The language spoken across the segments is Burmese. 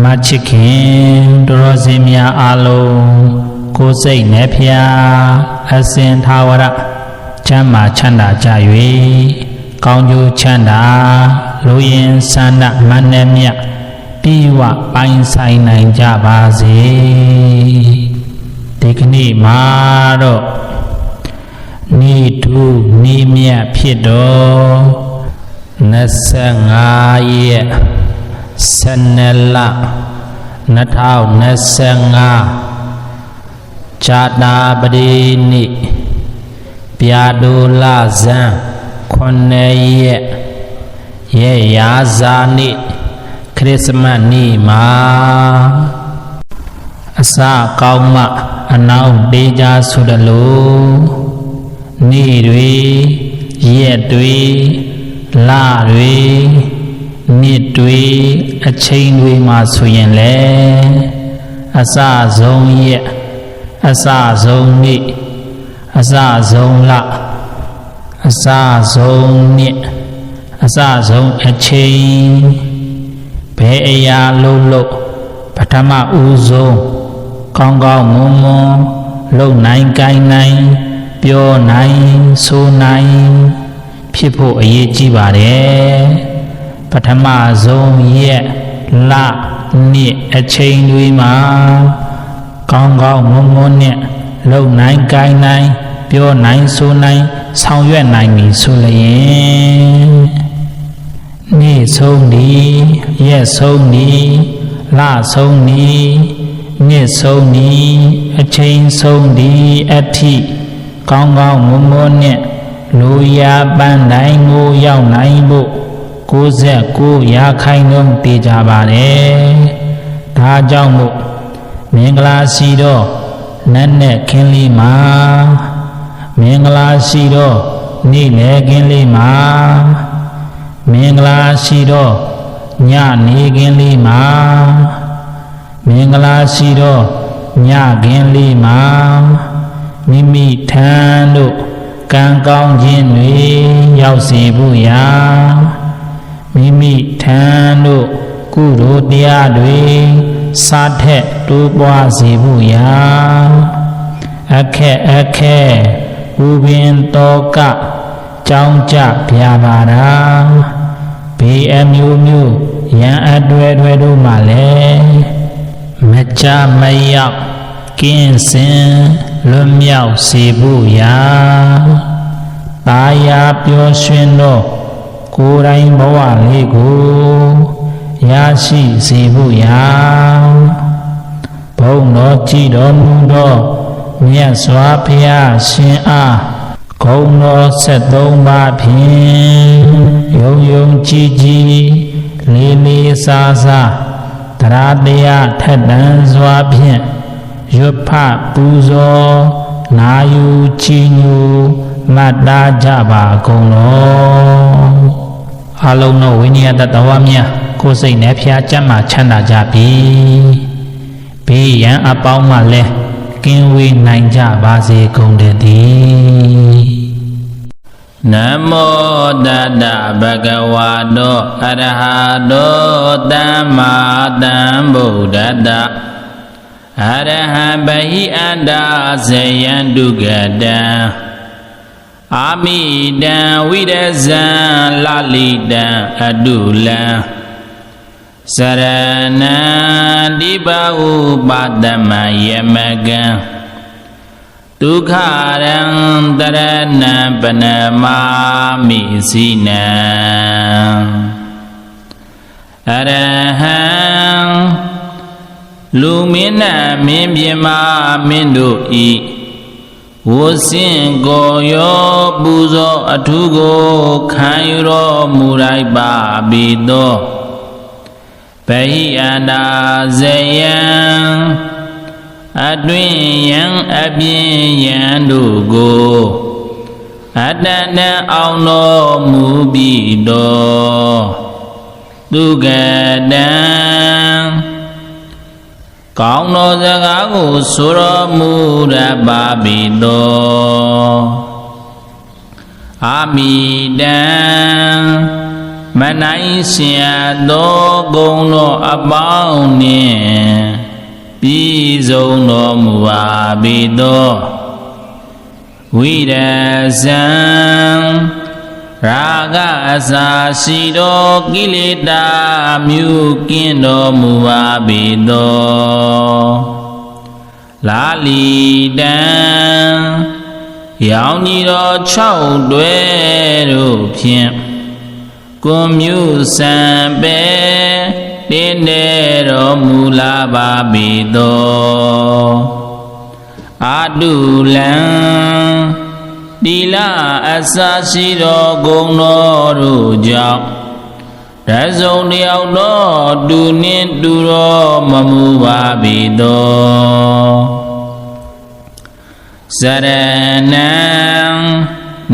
မချစ်ခင်တော်စင်များအလုံးကိုယ်စိတ်နှဖျားအစဉ်သာဝရချမ်းသာချမ်းသာကြ၍ကောင်းကျိုးချမ်းသာလူရင်ဆန္ဒမနှဲ့မြတ်ပြီးဝပိုင်ဆိုင်နိုင်ကြပါစေဒီကနေ့မှာတော့နိထုနိမြတ်ဖြစ်တော်25ရက်12လ2025ဇာတာပတိနေ့ပြာဒိုလဇန်9ရက်ရေရာဇာနေ့ခရစ်စမတ်နေ့မှာအစကောင်းမှအနောက်တေးကြဆိုသလိုနေ့တွေရက်တွေလတွေနှစ်တွေအချိန်တွေမှာဆိုရင်လေအစဆုံးရက်အစဆုံးနေ့အစဆုံးလအစဆုံးနှစ်အစဆုံးအချိန်ဘယ်အရာလုံးပထမဦးဆုံးကောင်းကောင်းမွန်မွန်လုံနိုင်ကိုင်းနိုင်ပြောနိုင်ဆိုနိုင်ဖြစ်ဖို့အရေးကြီးပါတယ်ပထမဆုံးရက်လနှစ်အချိန်တွေမှာကောင်းကောင်းမွန်မွန်နဲ့လုံနိုင်ကိုင်းနိုင်ပြောနိုင်ဆိုနိုင်ဆောင်ရွက်နိုင်ပြီဆိုလျင်နေ့ဆုံးဒီရက်ဆုံးဒီလဆုံးဒီနှစ်ဆုံးဒီအချိန်ဆုံးဒီအထိကောင်းကောင်းမွန်မွန်နဲ့လူရပန်းတိုင်းကိုရောက်နိုင်ဖို့69ရာခိုင်နှုန်းတည်ကြပါတယ်ဒါကြောင့်မို့မင်္ဂလာရှိတော့နတ်နဲ့ခင်းလေးမှာမင်္ဂလာရှိတော့နေ့လည်ခင်းလေးမှာမင်္ဂလာရှိတော့ညနေခင်းလေးမှာမင်္ဂလာရှိတော့ညခင်းလေးမှာမိမိထံတို့ကံကောင်းခြင်းတွေရောက်စေဖို့ရာမိမိထံတို့ကုသိုလ်တရားတွေစာထက်တိုးပွားစေဖို့ရာအခက်ဥပင်တော်ကကြောင်းကြပြပါတာဘေးအမျိုးမျိုးရန်အတွေ့တို့မှလည်းမကြမရောက်ကင်းစင်လွတ်မြောက်စေဖို့ရာတာယာပျော်ရွှင်သောကိုယ်တိုင်ဘဝလေးကိုရရှိစေဖို့ရာဘုန်းတော်ကြည်တော်မူသောမြတ်စွာဘုရားရှင်အားဂုဏ်တော်73ပါးဖြင့်ယုံယုံကြည်ကြည်လေးလေးစားစားတရားတရားထက်သန်စွာဖြင့်ရွတ်ဖပူဇော်နာယူချီးညူမတ်သားကြပါကုန်လောအလုံးသောဝိညာဉ်တတဝများကိုယ်စိတ်နှဖျားကြမ်းမှချမ်းသာကြပြီဘေးရန်အပေါင်းမှလည်းကင်းဝေးနိုင်ကြပါစေကုန်တည်းနမောတတဗုဒ္ဓဝါဒောအရဟတောသမ္မာသမ္ဗုဒ္ဓတ္တအရဟံဘဟိအန္တာဇယံဒုက္ကတံအာမိတံဝိရဇံလလိတံအတုလံစရဏံဒီပဥပါဒမယမကံဒုက္ခရံတရဏံပနမာမိစိနံအရဟံလူမင်းနမင်းပြမမင်းတို့ဤဝစင်ကိုရောပူဇော်အထုကိုခံယူတော်မူလိုက်ပါပြီသောဗဟိအန္တာဇယံအတွင်ယံအပြင်ယံတို့ကိုအတန်တန်အောင်တော်မူပြီးတော်သူကတံကောင်းသောစကားကိုဆိုတော်မူရပါပြီတော်အာမိတံမ မနိုင်ရှင်သောဂုဏ်တော်အပေါင်းနှင့်ပြည့်စုံတော်မူပါပေသောဝိရဇံရာဂအစာရှိသောကိလေသာမျိုးကင်းတော်မူပါပေသောလာလီတံရောင်ကြီးတော်6တွဲတို့ဖြင့်ကွန်မျိုးစံပဲတင်းနေတော်မူလာပါပေသောအာတုလံတိလအစာရှိသောဂုဏ်တော်တို့ကြောင့်တစုံတယောက်သောတူနှင့်တူတော်မမူပါပေသောစရဏံ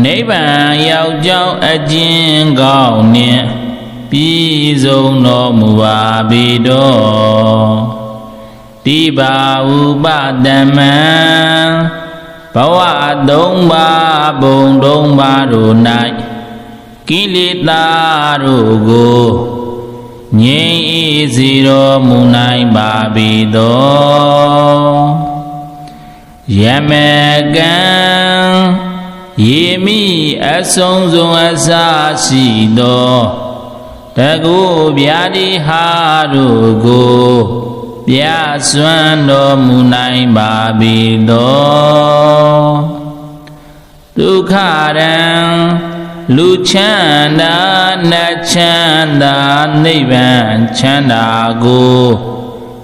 နိဗ္ဗာန်ရောက်ကြောင်းအကျဉ်ကောင်းနှင့်ပြည့်စုံတော်မူပါပေတော်တိဘာဥပတမံဘဝ3ပါးဘုံ3ပါးတို့၌ကိလေသာတို့ကိုငြိမ်းအေးစေတော်မူနိုင်ပါပေသောယမကံယေမိအဆုံးစွန်အစာရှိသောတကုဗျာတိဟာတို့ကိုပြစွမ်းတော်မူနိုင်ပါပေသောဒုက္ခရံလူချမ်းသာနတ်ချမ်းသာနိဗ္ဗာန်ချမ်းသာကို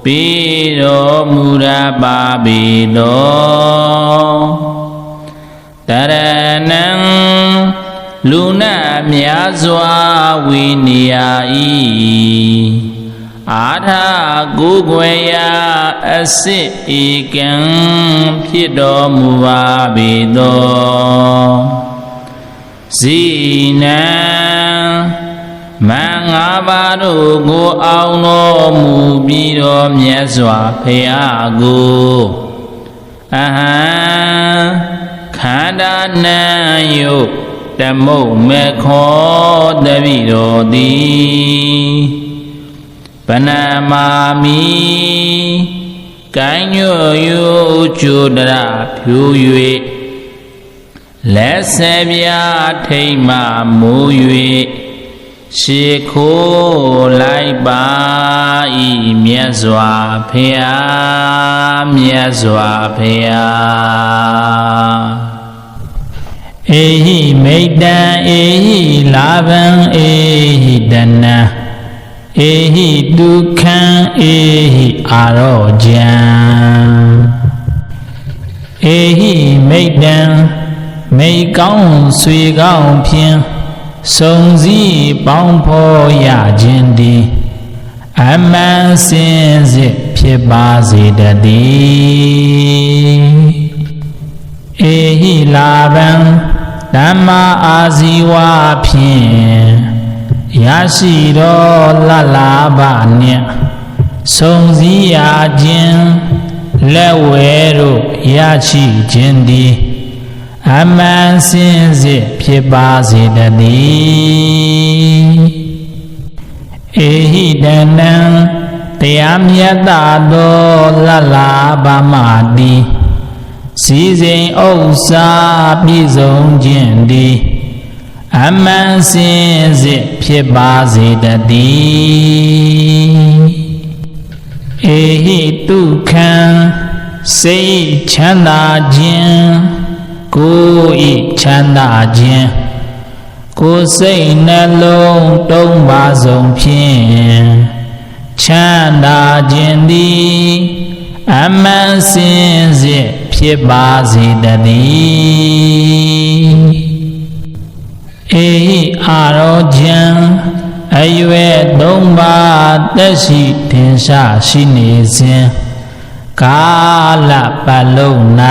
ပေးတော်မူရပါပေသောတရဏံလူနာများစွာဝိနိယဤအာထာကိုယ်ွယ်ရာအစစ်ဧကံဖြစ်တော်မူပါပေသောဇိနံမင်္ဂပါတို့ကိုအောင်တော်မူပြီးတော်မြတ်စွာဘုရားကိုအဟံခန္ဓာနံယုတ်တမုတ်မေခောတပိတော်သည်ပဏမာမိကိုင်းညွယုကျုဒရဖြူ၍လက်ဆေပြထိတ်မှမူ၍ရှေခိုးလိုက်ပါဤမြတ်စွာဘုရားမြတ်စွာဘုရားဧဟိမိတ္တံဧဟိလာဗံဧဟိတနံဧဟိဒုက္ခံဧဟိအာရောကြံဧဟိမိတ္တံမိကောင်းဆွေကောင်းဖြင့်စုံစည်းပေါင်းဖော်ရခြင်းသည်အမှန်စင်စစ်ဖြစ်ပါစေတည်းဧဟိလာဗံဓမ္မာအာဇီဝဖြင့်ရရှိသောလလာဘနှင့်စုံစည်းရခြင်းလက်ဝဲတို့ရရှိခြင်းသည်အမှန်စင်စစ်ဖြစ်ပါစေတည်းဧဟိတနံတရားမြတ်သောလလာဘမတိစီစဉ်ဥစ္စာပြည့်စုံခြင်းသည်အမှန်စင်စစ်ဖြစ်ပါစေတည်းဧဟိတုခံစိတ်ချမ်းသာခြင်းကိုယ်ဤချမ်းသာခြင်းကိုယ်စိတ်နှလုံးတုံးပါဆုံးဖြင့်ချမ်းသာခြင်းသည်အမှန်စင်စစ်ဖြစ်ပါစေတည်းဧဟိအာရောကြံအရွယ်3ပါးသက်ရှိထင်ရှားရှိနေစဉ်ကာလပတ်လုံး၌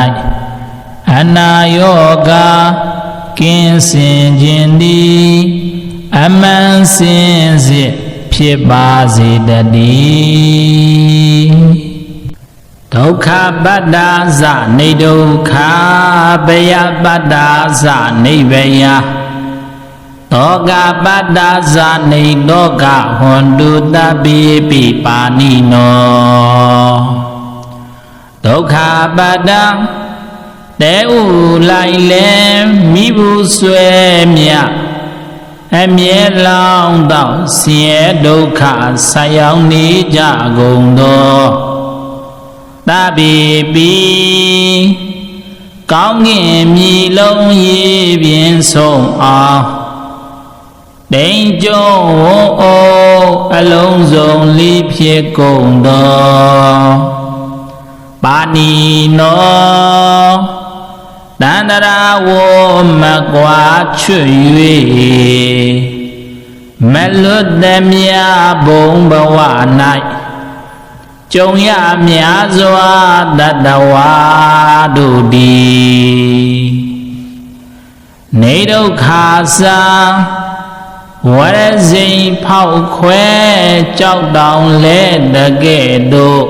အနာယောဂကင်းစင်ခြင်းသည်အမှန်စင်စစ်ဖြစ်ပါစေတည်းဒုက္ခပတ္တာဇနေဒုက္ခဘယပတ္တာဇနိဗ္ဗယ တောကပတ္တဇာနေတောကဟွန်တုတပိပိပါဏိနောဒုက္ခပတ္တတဲဥလိုက်လဲမိဘူးဆွဲမြအမြဲလောင်းတော့ဆင်းရဲဒုက္ခဆက်ရောက်နေကြကုန်သောတပိပိကောင်းကင်မြေလုံးရေပြင်ဆုံးအောင်တိမ်ကျုံဝုံအိုအလုံးစုံလေးဖြစ်ကုန်သောပါဏိနောတန္တရာဝမကွာချွတ်၍မလွတ်သမျှဘုံဘဝ၌ကြုံရများစွာတတဝါတို့သည်နေဒုက္ခစာဝရဇိမ်ဖောက်ခွဲကြောက်တောင်လဲတကဲ့သို့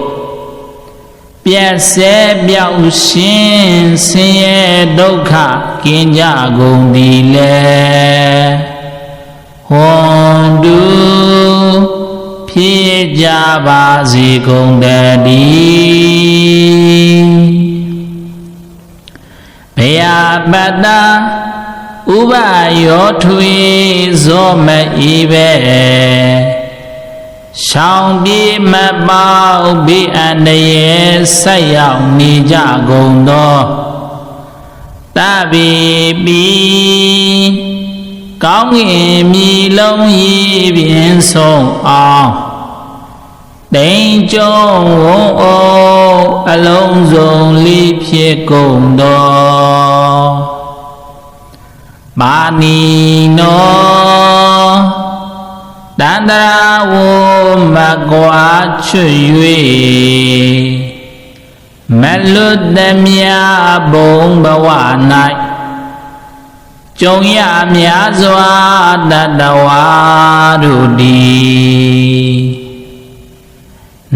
ပြည့်စဲပြောက်ရှင်ဆင်းရဲဒုက္ခကင်းကြကုန်သည်လေဟွန်တုဖြစ်ကြပါစေကုန်တည်းဘယပတ္တဥပယောထွေဇောမဤပဲရှောင်ပြေမပေါဘေးအန္တရာယ်ဆက်ရောက်နေကြကုန်သောတပိပိကောင်းကင်မြေလုံးရေပြင်ဆုံးအောင်တိမ်ကျုံဝုံအိုအလုံးစုံလေးဖြစ်ကုန်သောပါဏိနောတန္တရာဝမကွာချွတ်၍မလွတ်သမျှဘုံဘဝ၌ကြုံရများစွာတတဝါတို့သည်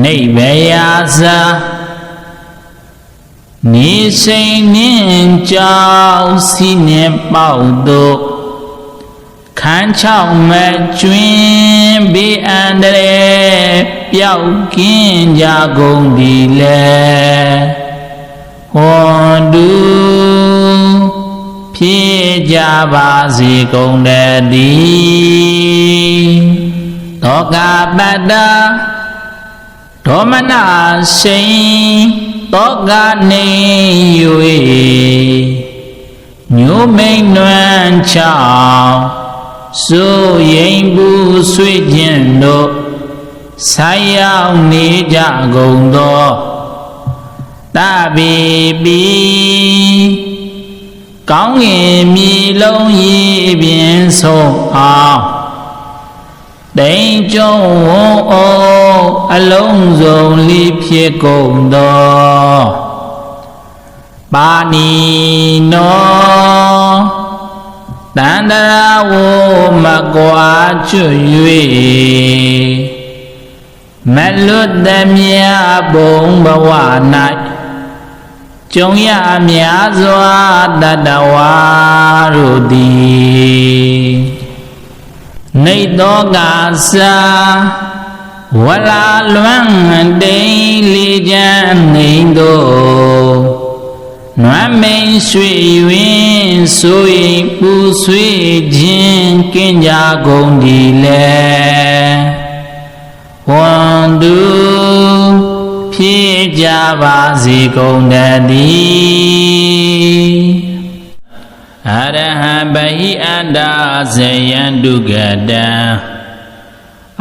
နိဗ္ဗယာဇာနေစိန်နှင့်ကြောက်စီနှင့်ပေါက်တို့ခန်းချောက်မကျွင်းဘေးအန္တရာယ်ပျောက်ကင်းကြကုန်သည်လေဟွန်တုဖြစ်ကြပါစေကုန်တည်းသောကပတ္တဒေါမနစိန်သောကနေ၍ညိုမိန်နွမ်းချောင်းစိုးရင်ဘူးဆွေခြင်းတို့ဆိုင်ရောက်နေကြကုန်သောတပိပိကောင်းကင်မြေလုံးရေပြင်ဆုံးအောင်တိမ်ကျုံဝုံအိုအလုံးစုံလေးဖြစ်ကုန်သောပါဏိနောတန္တရာဝမကွာချွတ်၍မလွတ်သမျှဘုံဘဝ၌ကြုံရများစွာတတဝါတို့သည်နေသောကစာဝလာလွမ်းတိန်လေးချမ်းနေသောနွမ်းမိန်ရွှေရွင်ဆိုရင်ပူဆွေးခြင်းကင်းကြကုန်သည်လေဝန္တုဖြစ်ကြပါစေကုန်တည်းအရဟံဗဟိအန္တာဇယံဒုက္ကတံ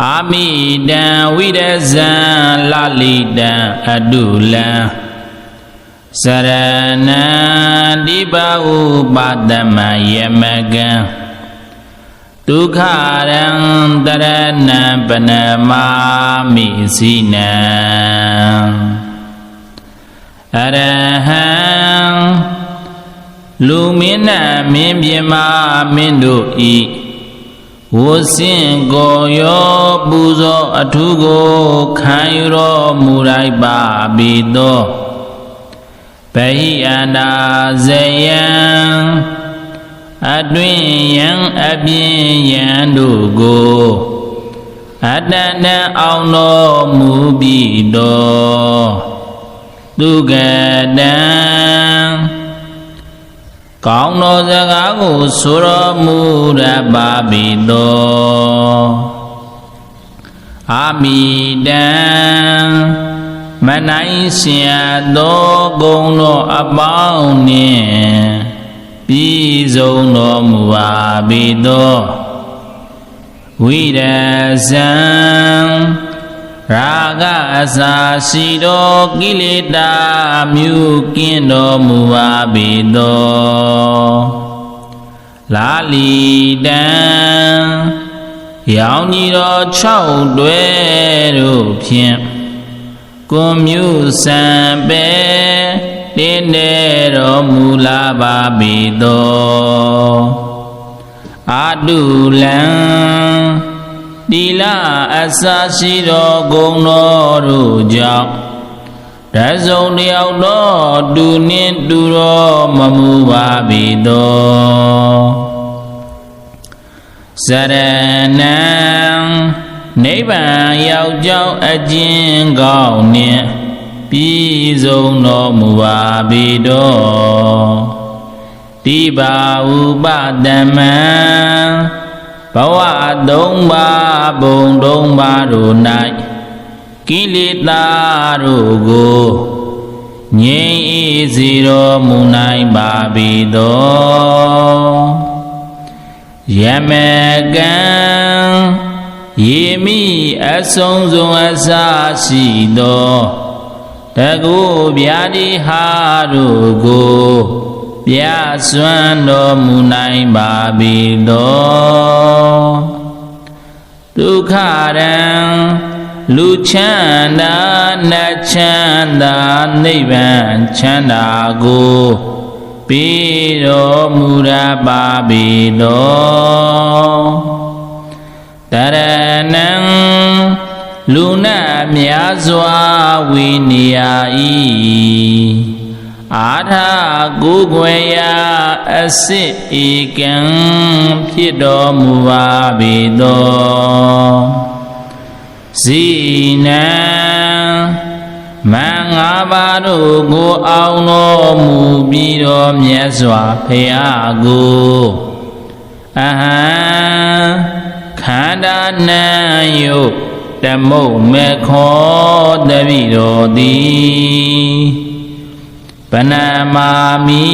အာမိတံဝိရဇံလလိတံအတုလံစရဏံဒီပဥပါဒမယမကံဒုက္ခရံတရဏံပနမာမိစိနံအရဟံလူမင်းနမင်းပြမမင်းတို့ဤဝစင်ကိုရောပူဇော်အထုကိုခံယူတော်မူလိုက်ပါပြီသောဗဟိအန္တာဇယံ အတွင်ယံအပြင်ယံတို့ကိုအတ္တတံအောင်တော်မူပြီးတော့သူကတံကောင်းသောစကားကိုဆိုတော်မူရပါပြီတော်အာမိတံမနိုင်เสียသောဂုဏ်တော်အပေါင်းနှင့်ပြည့်စုံတော်မူပါပြီတော်ဝိရဇံရာဂအစာရှိသောကိလေသာမြုကင်းတော်မူပါပြီတော်လာလီတံရောင်ကြီးတော်6တွဲတို့ဖြင့်ကွန်မြူစံပဲတင်းနေတော်မူလာပါပြီတော်အာတုလံတိလအစာရှိတော်ဂုဏ်တော်တို့ကြောင့်တစုံတယောက်တော်တူနှင့်တူတော်မမူပါပြီတော်စရဏံနိဗ္ဗာန်ရောက်ကြောင်းအကျဉ်ကောင်းနှင့်ပြည့်စုံတော်မူပါပြီတော်တိပါဥပတမံဘဝ3ပါးဘုံ3ပါးတို့၌ကိလေသာတို့ကိုငြိမ်းအေးစေတော်မူနိုင်ပါပြီတော်ယမကံယေမိအဆုံးစွန်အစာရှိသောတကုဗျာတိဟာတို့ကိုပြစွမ်းတော်မူနိုင်ပါပြီတော်ဒုက္ခရံလူချမ်းသာနတ်ချမ်းသာနိဗ္ဗာန်ချမ်းသာကိုပြီးတော်မူရပါပြီတော်တရဏံလူနာများစွာဝိနိယဤအာထာကိုယ်ွယ်ရာအစစ်ဧကံဖြစ်တော်မူပါပြီတော်ဇိနံမင်္ဂပါတို့ကိုအောင်တော်မူပြီးတော်မြတ်စွာဘုရားကိုအဟံခန္ဓာနံယုတ်တမုတ်မေခောတပိတော်သည်ဗနာမာမိ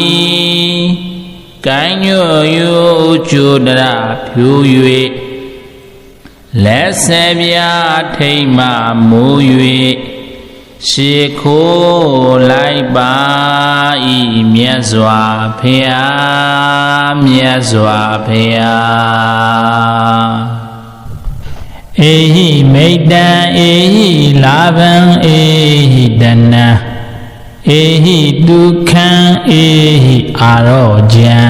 ကိုင်းညွယုကျုဒရဖြူ၍လက်ဆေပြထိမ့်မှမူ၍ရှေခိုးလိုက်ပါဤမြတ်စွာဘုရားမြတ်စွာဘုရားဧဟိမိတ္တံဧဟိလာഭံဧဟိတနံဧဟိဒုက္ခံဧဟိအာရောကြံ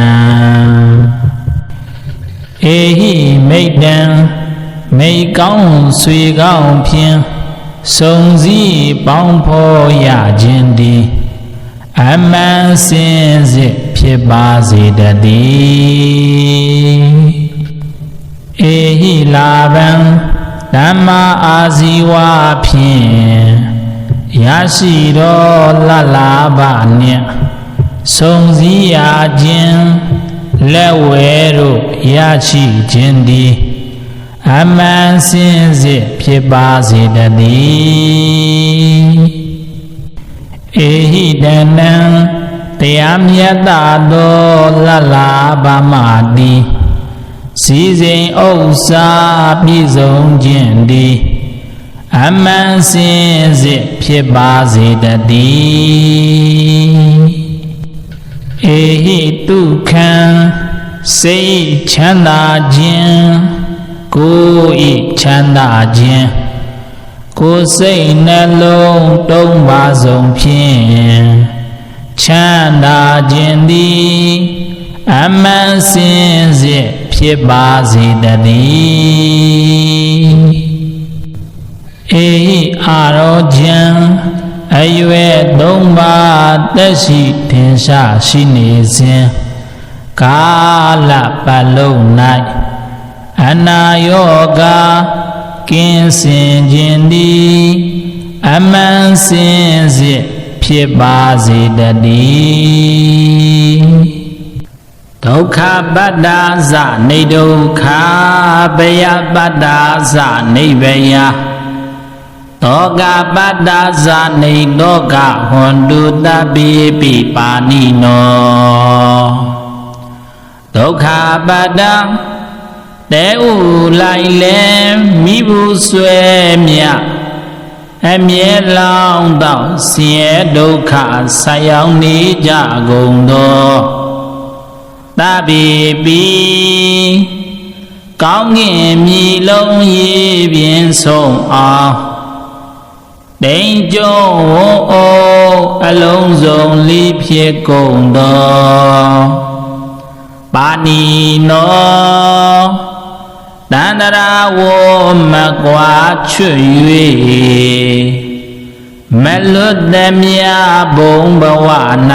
ဧဟိမိတ္တံမိကောင်းဆွေကောင်းဖြင့်စုံစည်းပေါင်းဖော်ရခြင်းသည်အမှန်စင်စစ်ဖြစ်ပါစေတည်းဧဟိလာဗံဓမ္မာအာဇီဝဖြင့်ရရှိသောလလာဘနှင့်စုံစည်းရခြင်းလက်ဝဲတို့ရရှိခြင်းသည်အမှန်စင်စစ်ဖြစ်ပါစေတည်းဧဟိတနံတရားမြတ်သောလလာဘမတိစီစဉ်ဥစ္စာပြည့်စုံခြင်းသည်အမှန်စင်စစ်ဖြစ်ပါစေတည်းဧဟိတုခံစိတ်ချမ်းသာခြင်းကိုယ်ဤချမ်းသာခြင်းကိုယ်စိတ်နှလုံးတုံးပါဆုံးဖြင့်ချမ်းသာခြင်းသည်အမှန်စင်စစ်ဖြစ်ပါစေတည်းဧဟိအာရောကြံအရွယ်3ပါးသက်ရှိထင်ရှားရှိနေစဉ် ကာလပတ်လုံး၌အနာယောဂကင်းစင်ခြင်းသည်အမှန်စင်စစ်ဖြစ်ပါစေတည်းဒုက္ခပတ္တာဇနိဒုက္ခဘယပတ္တာဇနိဗ္ဗယတောကပတ္တာဇနိတောကဟွန်တုတပိပိပါဏိနောဒုက္ခပတ္တတဲဥလိုက်လဲမိဘူးဆွဲမြအမြဲလောင်းတော့ဆင်းရဲဒုက္ခဆက်ရောက်နေကြကုန်သောတပိပိကောင်းကင်မြေလုံးရေပြင်ဆုံးအောင်တိမ်ကျုံဝုံအိုအလုံးစုံလိဖြစ်ကုန်သောပါဏိနောတန္တရာဝမကွာချွတ်၍မလွတ်သမျှဘုံဘဝ၌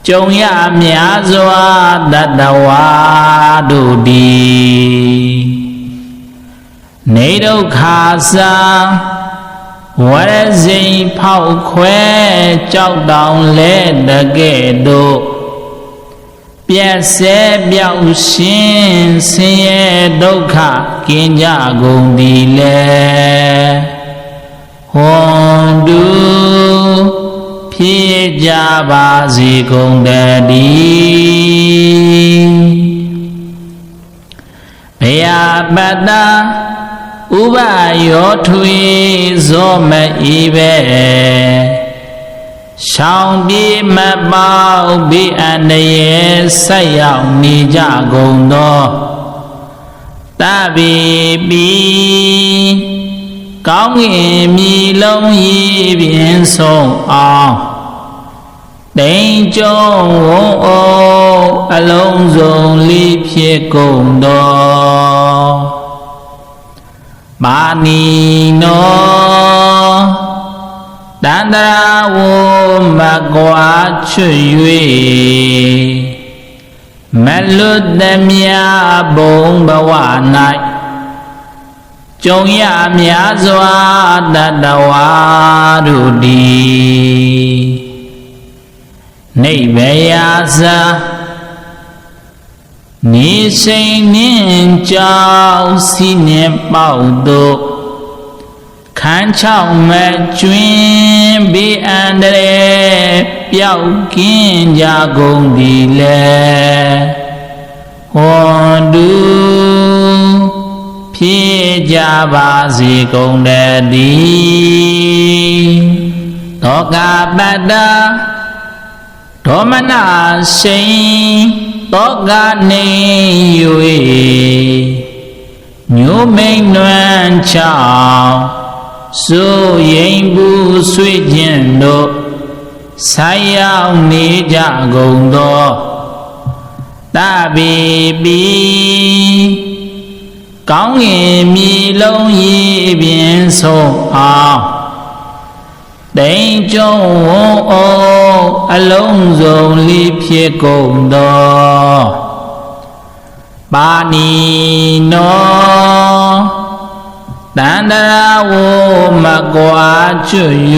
ကြုံရများစွာတတဝါတို့သည်နေဒုက္ခစာဝရဇိဖောက်ခွဲကြောက်တောင်လဲတကဲ့သို့ပြည့်စဲပြောက်ရှင်ဆင်းရဲဒုက္ခကင်းကြကုန်သည်လေဟွန်တုဖြစ်ကြပါစေကုန်တည်းဘယပတ္တာဥပယောထွေဇောမဤပဲရှောင်ပြေမပေါဘေးအန္တရာယ်ဆက်ရောက်နေကြကုန်သောတပိပိကောင်းကင်မြေလုံးရေပြင်ဆုံးအောင်တိမ်ကျုံဝုံအိုအလုံးစုံလိဖြစ်ကုန်သောပါဏိနောတန္တရာဝမကွာချွတ်၍မလွတ်သမျှဘုံဘဝ၌ကြုံရများစွာတတဝါတို့သည်နိဗ္ဗယဇာနေစိန်နှင့်ကြောက်စီနှင့်ပေါက်တို့ခန်းချောက်မဲ့ကျွင်းဘေးအန္တရာယ်ပျောက်ကင်းကြကုန်သည်လေဟွန်တုဖြစ်ကြပါစေကုန်တည်းသောကပတ္တာဒေါမနစိန်သောကနေ၍ညိုမိန်နွမ်းချောင်းစိုးရင်ဘူးဆွေခြင်းတို့ဆိုင်ရောက်နေကြကုန်သောတပိပိကောင်းကင်မြေလုံးရေပြင်ဆုံးအောင်တိမ်ကျုံဝုံအိုအလုံးစုံလိဖြစ်ကုန်သောပါဏိနောတန္တရာဝမကွာချွတ်၍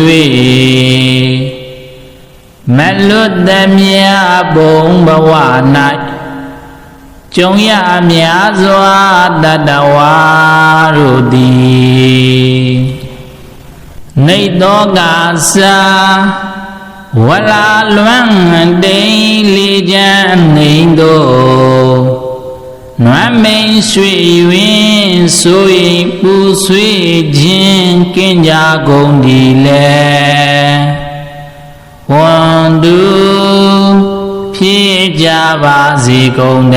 မလွတ်သမျှဘုံဘဝ၌ကြုံရများစွာတတဝါတို့သည်နေသောကစာဝလာလွမ်းတိန်လေးချမ်းနေသောနွမ်းမိန်ရွှေရွင်ဆိုရင်ပူဆွေးခြင်းကင်းကြကုန်သည်လေဝန္တုဖြစ်ကြပါစေကုန်တ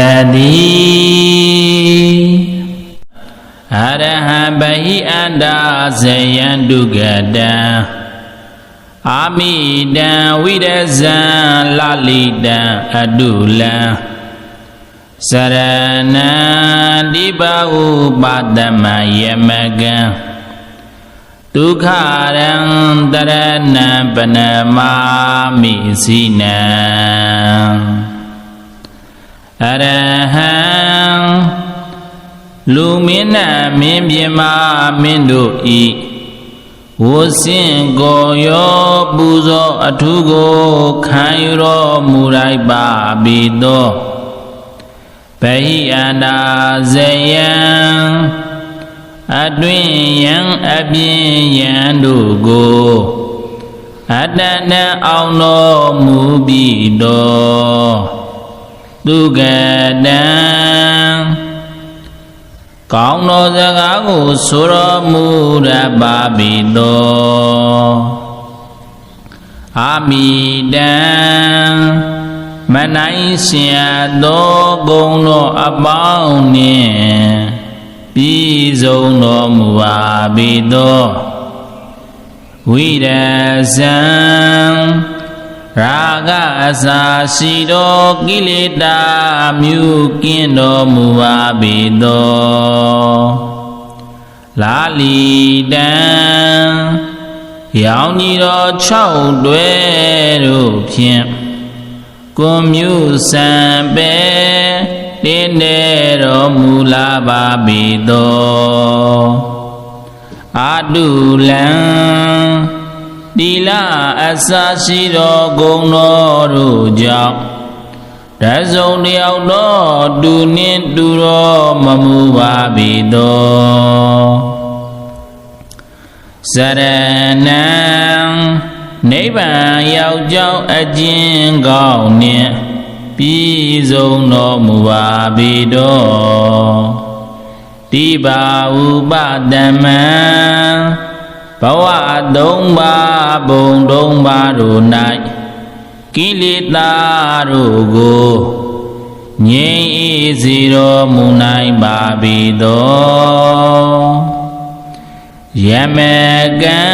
ည်းအရဟံဗဟိအန္တာဇယံဒုက္ကတံအာမိတံဝိရဇံလလိတံအတုလံစရဏံဒီပဥပါဒမယမကံဒုက္ခရံတရဏံပနမာမိစိနံ အရဟံလူမင်းနှင့်မင်းပြမမင်းတို့ဤဝစင်ကိုရောပူဇော်အထုကိုခံယူတော်မူလိုက်ပါပြီသောဗဟိအန္တာဇယံအတွင်ယံအပြင်ယံတို့ကိုအတ္တအောင်တော်မူပြီးတော်သူကတံကောင်းသောစကားကိုဆိုတော်မူရပါပြီတော်အာမိတံမနိုင်စရာသောဂုဏ်တော်အပေါင်းနှင့်ပြည့်စုံတော်မူပါပြီတော်ဝိရဇံရာဂအစာရှိသောကိလေသာမြုကင်းတော်မူပါပြီတော်လာလီတံရောင်ကြီးတော်6တွဲတို့ဖြင့်ကွန်မြူစံပဲတင်းနေတော်မူလာပါပြီတော်အာတုလံတိလအစာရှိသောဂုဏ်တော်တို့ကြောင့်တစုံတယောက်တော့တူနှင့်တူတော်မမူပါပြီတော်စရဏံနိဗ္ဗာန်ရောက်ကြောင်းအကျဉ်ကောင်းနှင့်ပြည့်စုံတော်မူပါပြီတော်တိပါဥပတမံဘဝ3ပါးဘုံ3ပါးတို့၌ကိလေသာတို့ကိုငြိမ်းအေးစေတော်မူနိုင်ပါပြီတော်ယမကံ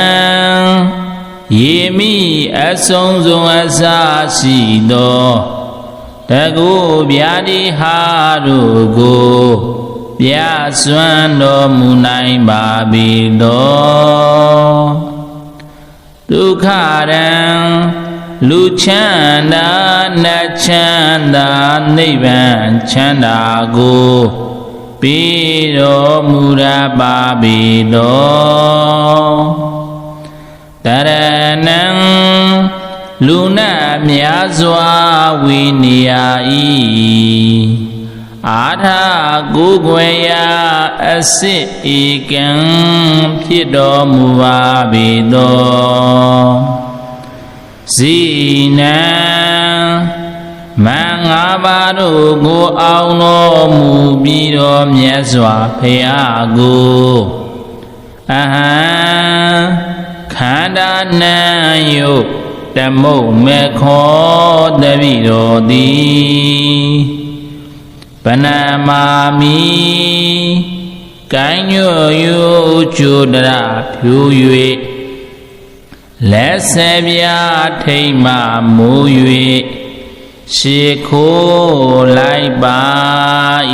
ယေမိအဆုံးစွန်အစာရှိသောတကုဗျာတိဟာတို့ကိုပြစွမ်းတော်မူနိုင်ပါပြီတော်ဒုက္ခရံလူချမ်းသာနတ်ချမ်းသာနိဗ္ဗာန်ချမ်းသာကိုပြီးတော်မူရပါပြီတော်တရဏံလူနာများစွာဝိနိယဤအာထာကိုယ်ွယ်ရာအစစ်ဧကံဖြစ်တော်မူပါပြီတော်ဇိနံမင်္ဂပါတို့ကိုအောင်တော်မူပြီးတော်မြတ်စွာဘုရားကိုအဟံခန္ဓာနံယုတ်တမုတ်မေခောတပိတော်သည်ပဏမာမိကိုင်းညွယုကျူတရဖြူ၍လက်ဆေပြထိမ့်မှမူ၍ရှေခိုးလိုက်ပါ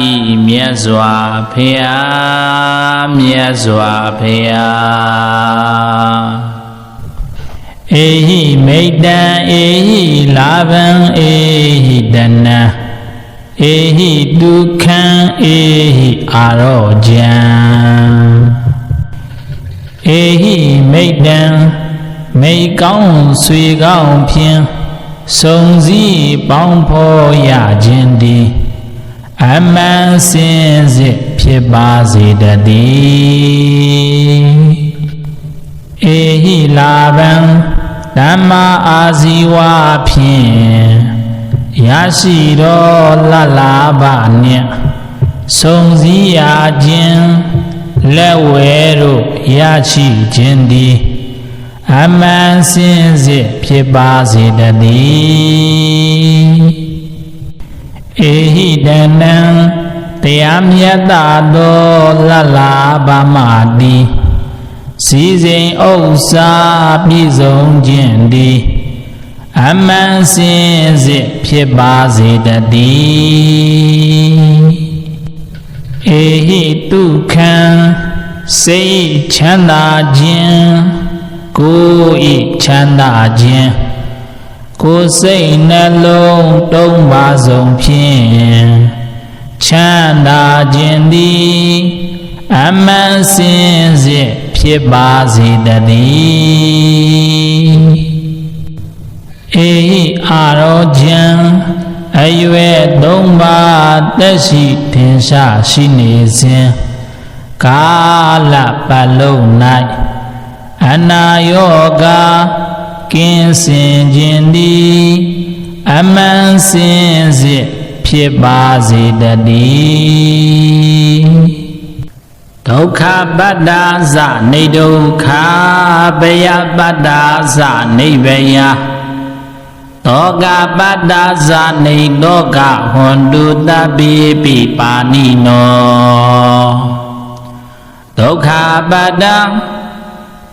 ဤမြတ်စွာဘုရားမြတ်စွာဘုရားဧဟိမိတ္တံဧဟိလာဗံဧဟိတနံဧဟိဒုက္ခံဧဟိအာရောကြံဧဟိမိတ္တံမိကောင်းဆွေကောင်းဖြင့်စုံစည်းပေါင်းဖော်ရခြင်းသည်အမှန်စင်စစ်ဖြစ်ပါစေတည်းဧဟိလာဗံဓမ္မာအာဇီဝဖြင့်ရရှိသောလလာဘနှင့်စုံစည်းရခြင်းလက်ဝဲတို့ရရှိခြင်းသည်အမှန်စင်စစ်ဖြစ်ပါစေတည်းဧဟိတနံတရားမြတ်သောလလာဘမတိစီစဉ်ဥစ္စာပြည့်စုံခြင်းသည်အမှန်စင်စစ်ဖြစ်ပါစေတည်းဧဟိတုခံစိတ်ချမ်းသာခြင်းကိုယ်ဤချမ်းသာခြင်း ကိုယ်စိတ်နှလုံးတုံးပါဆုံးဖြင့်ချမ်းသာခြင်းသည်အမှန်စင်စစ်ဖြစ်ပါစေတည်းအေအာရောကျမ်းအရွယ်သုံးပါးသက်ရှိထင်ရှားရှိနေစဉ်ကာလပတ်လုံး၌အနာရောဂါကင်းစင်ခြင်းသည်အမှန်စင်စစ်ဖြစ်ပါစေတည်းဒုက္ခပတ္တာဇနိဒုက္ခဘယပတ္တာဇနိဗ္ဗယသောကပတ္တာဇနိသောကဟွန်တုတပိပိပါဏိနောဒုက္ခပတ္တာ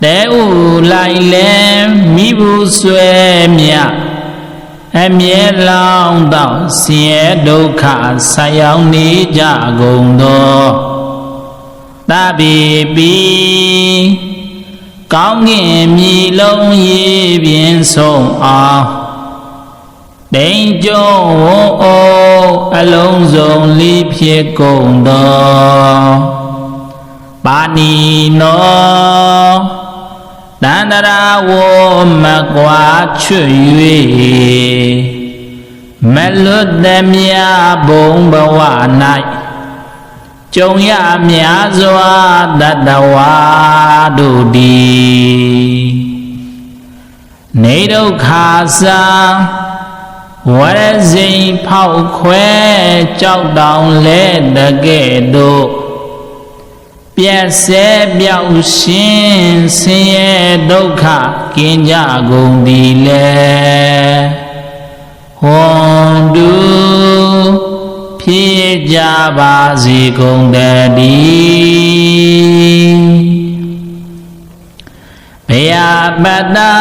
တဲဥလိုက်လဲမိဘူးဆွဲမြအမြဲလောင်းတော့ဆင်းရဲဒုက္ခဆက်ရောက်နေကြကုန်သောတပိပိကောင်းကင်မြေလုံးရေပြင်ဆုံးအောင်တိမ်ကျုံဝုံအိုအလုံးစုံလိဖြစ်ကုန်သောပါဏိနောတန္တရာဝမကွာချွတ်၍မလွတ်သည်မြဘုံဘဝ၌ကြုံရများစွာတတဝါတို့သည်နေဒုက္ခစာဝရဇိမ်ဖောက်ခွဲကြောက်တောင်လဲတကဲ့သို့ပြည့်စဲပြောက်ရှင်ဆင်းရဲဒုက္ခကင်းကြကုန်သည်လေဟွန်တုဖြစ်ကြပါစေကုန်တည်းဘယပတ္တာ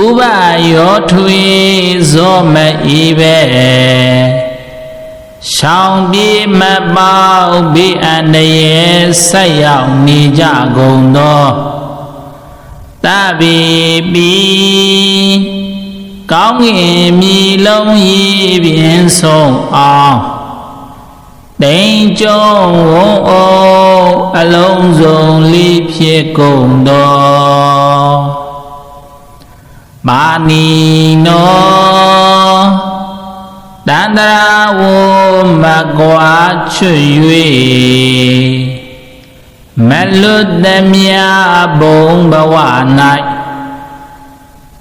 ဥပယောထွေဇောမဤပဲရှောင်းပြေမပေါဘေးအန္တရာယ်ဆက်ရောက်နေကြကုန်သောတပိပိကောင်းကင်မြေလုံးရေပြင်ဆုံးအောင်တိမ်ကျုံဝုံအိုအလုံးစုံလိဖြစ်ကုန်သောပါဏိနောတန္တရာဝမကွာချွတ်၍မလွတ်သည်မြဘုံဘဝ၌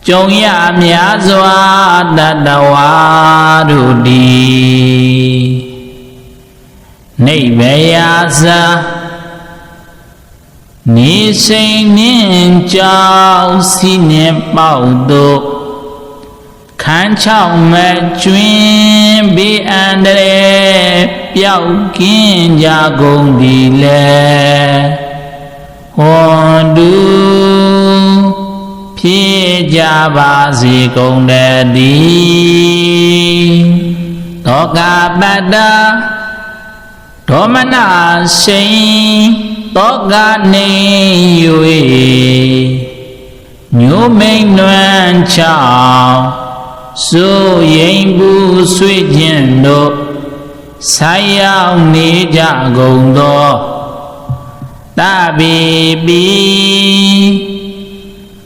ကြုံရများစွာတတဝါတို့သည်နိဗ္ဗယဇာနေစိန်နှင့်ကြောက်စီနှင့်ပေါက်တို့ခန်းချောက်မကျွင်းဘေးအန္တရာယ်ပျောက်ကင်းကြကုန်သည်လေဟွန်တုဖြစ်ကြပါစေကုန်တည်းသောကပတ္တာဒေါမနစိန်သောကနေ၍ညိုမိန်နွမ်းချောင်းစိုးရင်ဘူးဆွေခြင်းတို့ဆိုင်ရောက်နေကြကုန်သောတပိပိ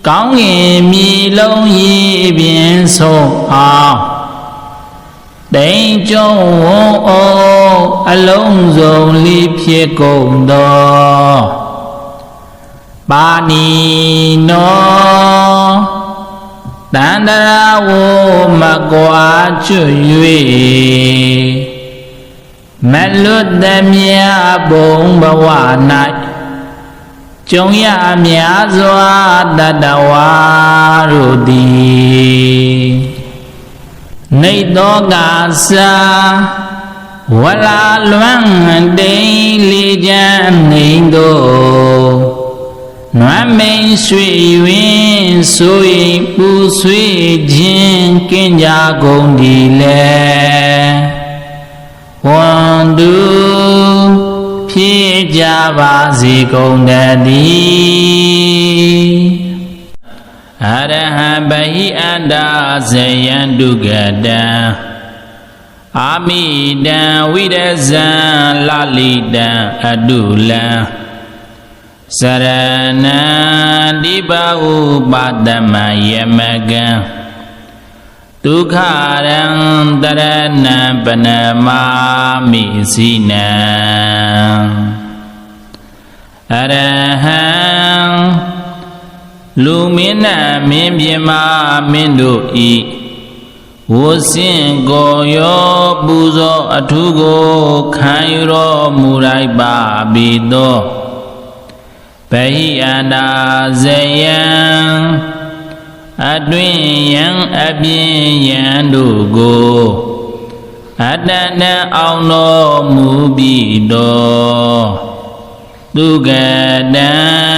ကောင်းကင်မြေလုံးရေပြင်ဆုံးအောင်တိမ်ကျုံဝုံအိုအလုံးစုံလိဖြစ်ကုန်သောပါဏိနောတန္တရာဝမကွာချွတ်၍မလွတ်သည်မြဘုံဘဝ၌ကြုံရများစွာတတဝါတို့သည်နေသောကစာဝလာလွမ်းတိန်လေးချမ်းနေသောနွမ်းမိန်ရွှေရွင်ဆိုရင်ပူဆွေးခြင်းကင်းကြကုန်သည်လေဝန္တုဖြစ်ကြပါစေကုန်တည်း Arahan bahi anda zayandu gadan Amidan widazan lalidan adulan Sarana dibau badama yamagan Tukharan tarana panama misina Arahan Lumina mimbima mindoi Wosin goyo buzo atugo Kayuro murai babido Bahi anda zayan Adwin yang abin yang dugo Adana auno mubido Tugadang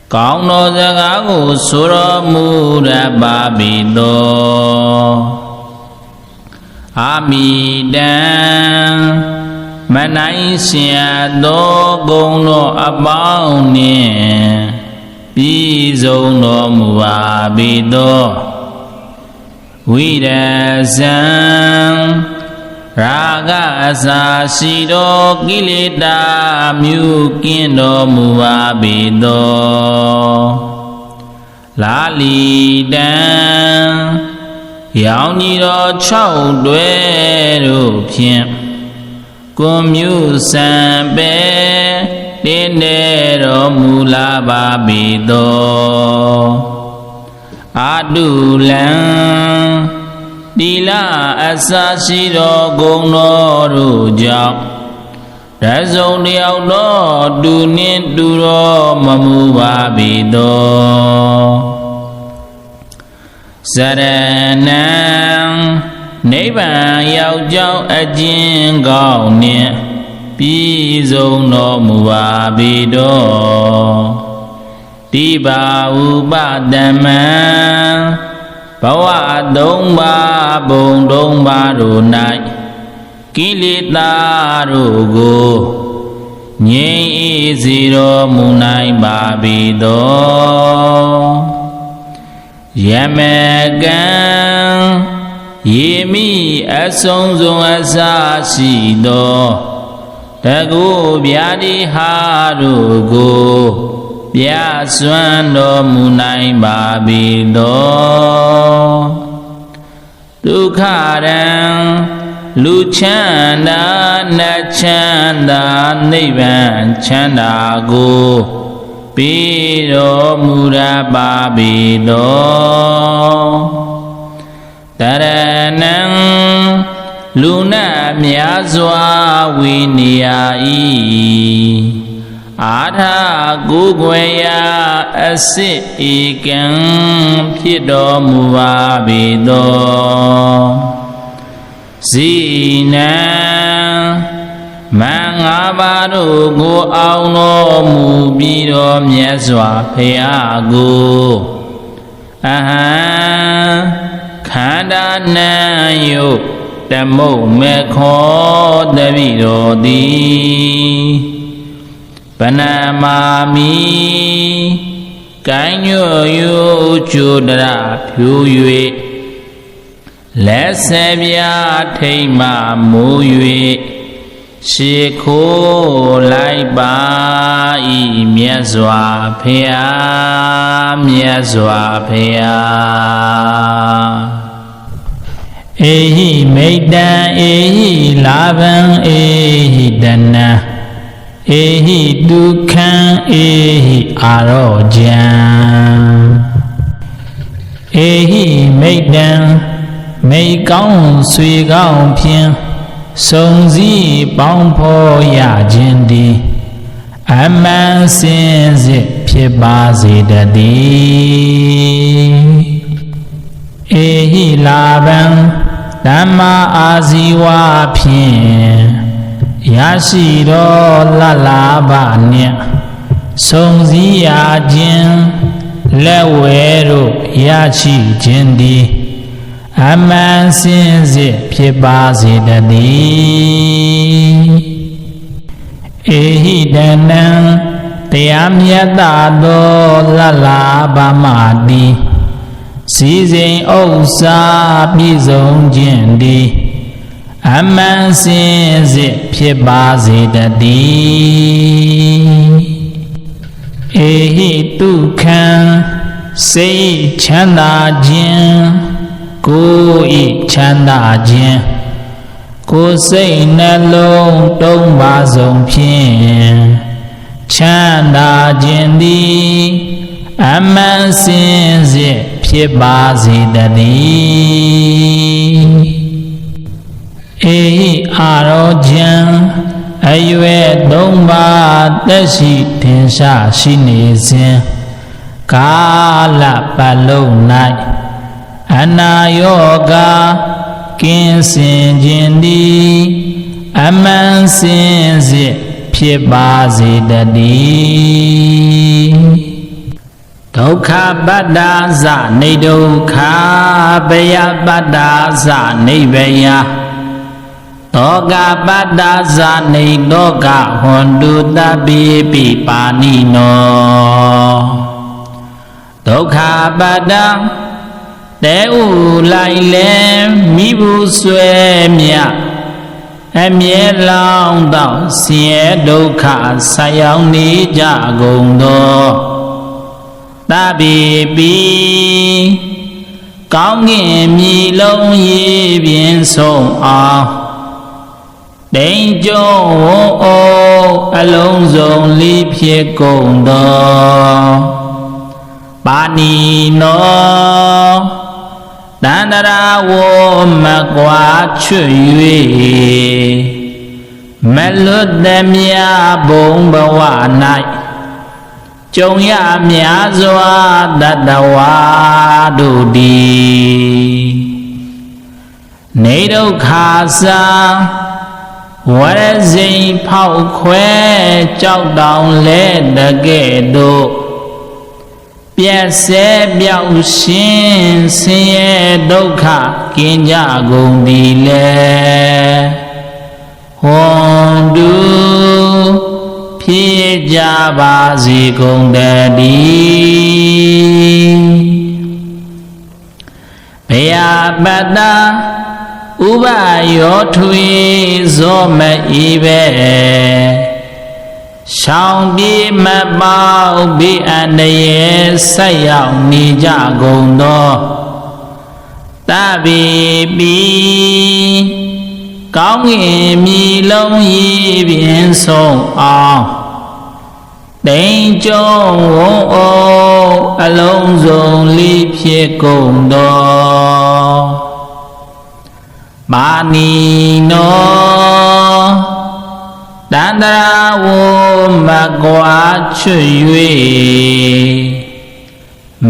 Kau no zagaku sura muda babido Amidan Manaisya do gong no abang ni Bizo no muabido Widazan Raga asasido kilita myukindo muabido Lalidan Yao nido chau dwe ru phien Kumyu sanpe Dindero mula babido Adulan Dila asasido gong no ru jau Razong diao no dunin duro mamu babido Saranang Niban yao jau ajin gao ni Bizong no mu babido Tiba ubadaman Bawa dong ba bong dong ba ru nai Kilita rugo Nye ziro munai babido Yamegan Yemi asong zong asasido Tagu biadi harugo Biaswando munai babido Tukharan Luchanda nachanda Niban chanda go Piro mura babido Taranang Luna myazwa winiyai Adha gugwaya asit ikan Pido muwabido Zina Mangabadu gu auno mubido myazwa peyagu Aha Khanda na yu Tamo mekho dabido di Panamami Kanyo yu chudra pyu yue Lesebya teima mu yue Shikho lai ba I myazwa phaya myazwa phaya Ehi meidan ehi laban ehi dana Ehi dukhan ehi arojan Ehi meidan mei kaung sui kaung phiên Song zi bang po ya jin di Aman sin zi phit ba zi da di Ehi laban Dhamma aziwa phiên Yashiro la la ba nia Song zi ya jin Le we ro ya chi jin di Aman sin zi phit ba zi da di Ehi danan တရားမြတ်သောလလာပါမတိစီစဉ်ဥစ္စာပြည့်စုံခြင်းသည်အမှန်စင်စစ်ဖြစ်ပါစေတည်းဧဟိတုခံစိတ်ချမ်းသာခြင်းကိုယ်ဤချမ်းသာခြင်းကိုယ်စိတ်နှလုံးတုံးပါဆုံးဖြင့်ချမ်းသာခြင်းသည်အမှန်စင်စစ်ဖြစ်ပါစေတည်းဧဟိအာရောကျံအရွယ်သုံးပါးသက်ရှိထင်ရှားရှိနေစဉ်ကာလပတ်လုံး၌အနာယောဂကင်းစင်ခြင်းသည်အမှန်စင်စစ်ဖြစ်ပါစေတည်းဒုက္ခပတ္တာဇနိဒုက္ခဘယပတ္တာဇနိဗ္ဗယတောကပတ္တာဇနိတောကဟွန်တုတပိပိပါဏိနောဒုက္ခပတ္တာတဲဥလိုက်လဲမိဘူးဆွဲမြအမြဲလောင်းတော့ဆင်းရဲဒုက္ခဆက်ရောက်နေကြကုန်သောတပိပိကောင်းကင်မြေလုံးရေပြင်ဆုံးအောင်တိမ်ကျုံအလုံးစုံလိဖြစ်ကုန်သောပါဏိနောတန္တရာဝမကွာချွတ်၍မလွတ်သည်မြဘုံဘဝ၌ကြုံရများစွာတတဝါတို့သည်နေဒုက္ခစာဝရဇိမ်ဖောက်ခွဲကြောက်တောင်လဲတကဲ့သို့ပြည့်စဲပြောက်ရှင်ဆင်းရဲဒုက္ခကင်းကြကုန်သည်လေဟွန်တုဖြစ်ကြပါစေကုန်တည်းဘယပတ္တာဥပယောထွေဇောမဤပဲရှောင်းပြေမပေါဘေးအန္တရာယ်ဆက်ရောက်နေကြကုန်သောတပိပိကောင်းကင်မြေလုံးရေပြင်ဆုံးအောင်တိမ်ကျုံဝုံအလုံးစုံလိဖြစ်ကုန်သောပါဏိနောတန္တရာဝမကွာချွတ်၍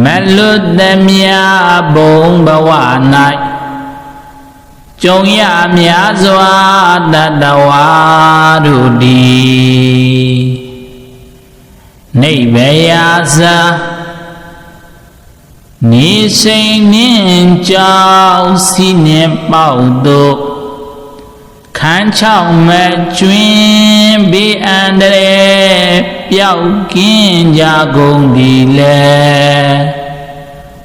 မလွတ်သည်မြဘုံဘဝ၌ကြုံရများစွာတတဝါတို့သည်နိဗ္ဗယသာနိစိန်နှင့်ကြောင့်စီနှင့်ပေါက်တို့ခန်းချောက်မကျွင်းဘေးအန္တရာယ်ပျောက်ကင်းကြကုန်သည်လေ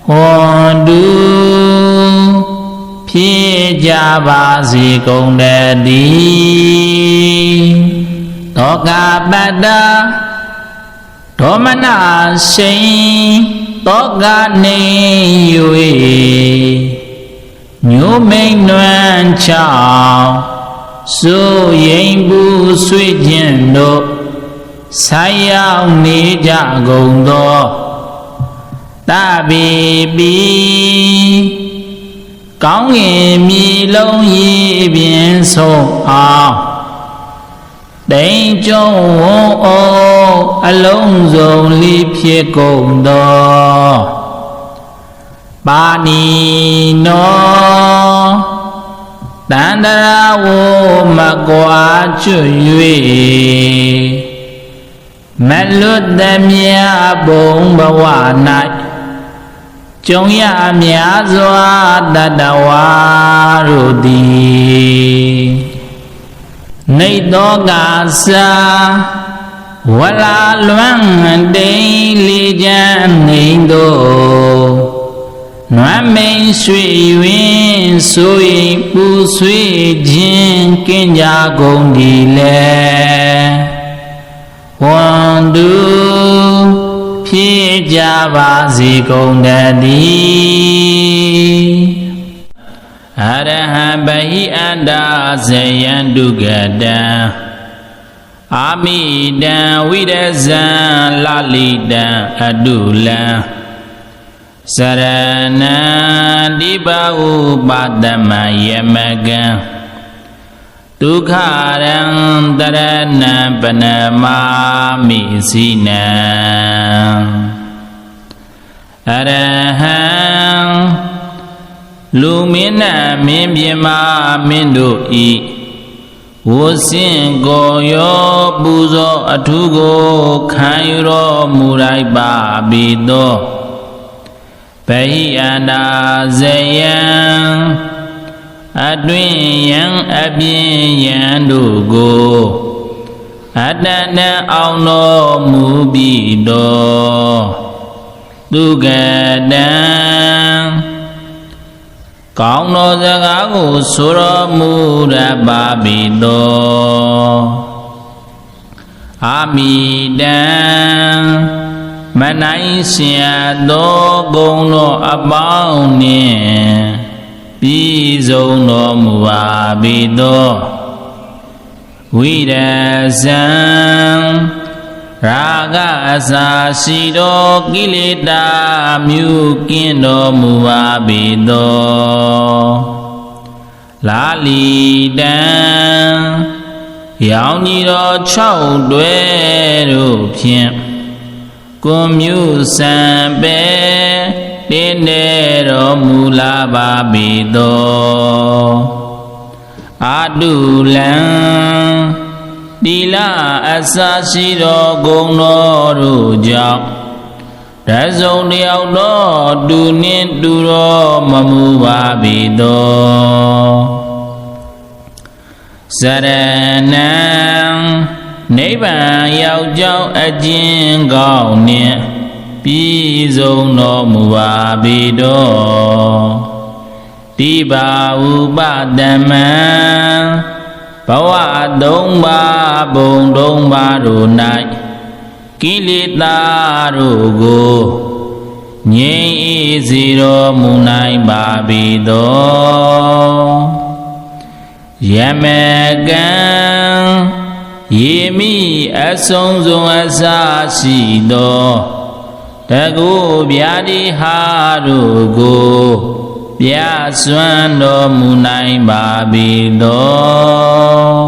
ဟွန်တုဖြစ်ကြပါစေကုန်တည်းတောကပတ္တာဒေါမနစိန်တောကနေ၍ညိုမိန်နွမ်းချောင်းစိုးရင်ဘူးဆွေခြင်းတို့ဆိုင်ရောက်နေကြကုန်သောတပိပိကောင်းကင်မြေလုံးရေပြင်ဆုံးအောင်တိမ်ကျုံဝုံအလုံးစုံလိဖြစ်ကုန်သောပါဏိနောတန္တရာဝမကွာချွတ်၍မလွတ်သည်မြဘုံဘဝ၌ကြုံရများစွာတတဝါတို့သည်နေသောကသာ ဝလာလွမ်းတိန်လေးချမ်းနေသောနွမ်းမိန်ရွှေရွင်ဆိုရင်ပူဆွေးခြင်းကင်းကြကုန်ဒီလေဝန်သူဖြစ်ကြပါစေကုန်တည်းအရဟံဗဟိအန္တာဇယံဒုက္ကတံအာမိတံဝိရဇံလလိတံအတုလံစရဏံဒီပဥပါတမယမကံဒုက္ခရံတရဏံပနမာမိစိနံအရဟံလူမင်းနှင့်မင်းပြမမင်းတို့ဤဝစင်ကိုရောပူဇော်အထုကိုခံယူတော်မူလိုက်ပါပြီသောဗဟိအန္တာဇယံအတွင်ယံအပြင်ယံတို့ကိုအတန်တန်အောင်တော်မူပြီးတော်သူကတံကောင်းသောစကားကိုဆိုတော်မူရပါပြီတော်အာမိတံမနိုင်เสียသောဂုဏ်တော်အပေါင်းနှင့်ပြီးဆုံးတော်မူပါပြီတော်ဝိရဇံရာဂအစာရှိသောကိလေသာမြူကင်းတော်မူပါပြီတော်လာလီတံရောင်ကြီးတော်6တွဲတို့ဖြင့်ကွန်မြူစံပဲတင်းနေတော်မူလာပါပြီတော်အာတုလံတိလအစာရှိတော်ဂုဏ်တော်တို့ကြောင့်တစုံတယောက်တော်တူနှင့်တူတော်မမူပါပြီတော်စရဏံနိဗ္ဗာန်ရောက်ကြောင်းအကျဉ်ကောင်းနှင့်ပြီးဆုံးတော်မူပါပြီတော်တိပါဥပတမံဘဝ3ပါးဘုံ3ပါးတို့၌ကိလေသာတို့ကိုငြိမ်းအေးစေတော်မူနိုင်ပါပြီတော်ယမကံယေမိအဆုံးစွန်အစာရှိသောတကုဗျာတိဟာတို့ကိုပြစွမ်းတော်မူနိုင်ပါပြီတော်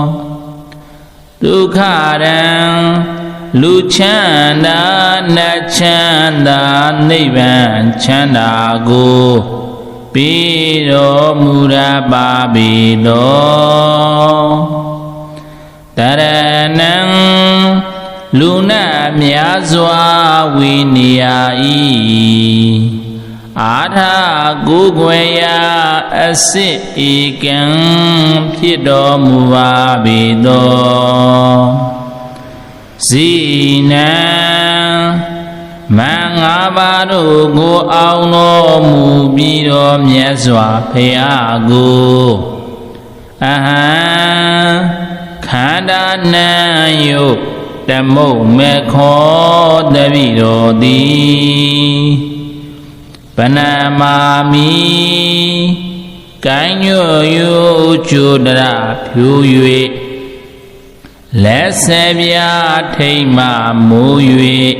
ဒုက္ခရံလူချမ်းသာနတ်ချမ်းသာနိဗ္ဗာန်ချမ်းသာကိုပြီးတော်မူရပါပြီတော်တရဏံလူနာများစွာဝိနိယဤအာထာကိုယ်ွယ်ရာအစစ်ဧကံဖြစ်တော်မူပါပြီတော်ဇိနံမင်္ဂပါတို့ကိုအောင်တော်မူပြီးတော်မြတ်စွာဘုရားကိုအဟံခန္ဓာနံယုတ်တမုတ်မေခောတပိတော်သည်ပနမာမိကိုင်းညွယုကျူတရဖြူ၍လက်ဆေပြထိမ့်မှမူ၍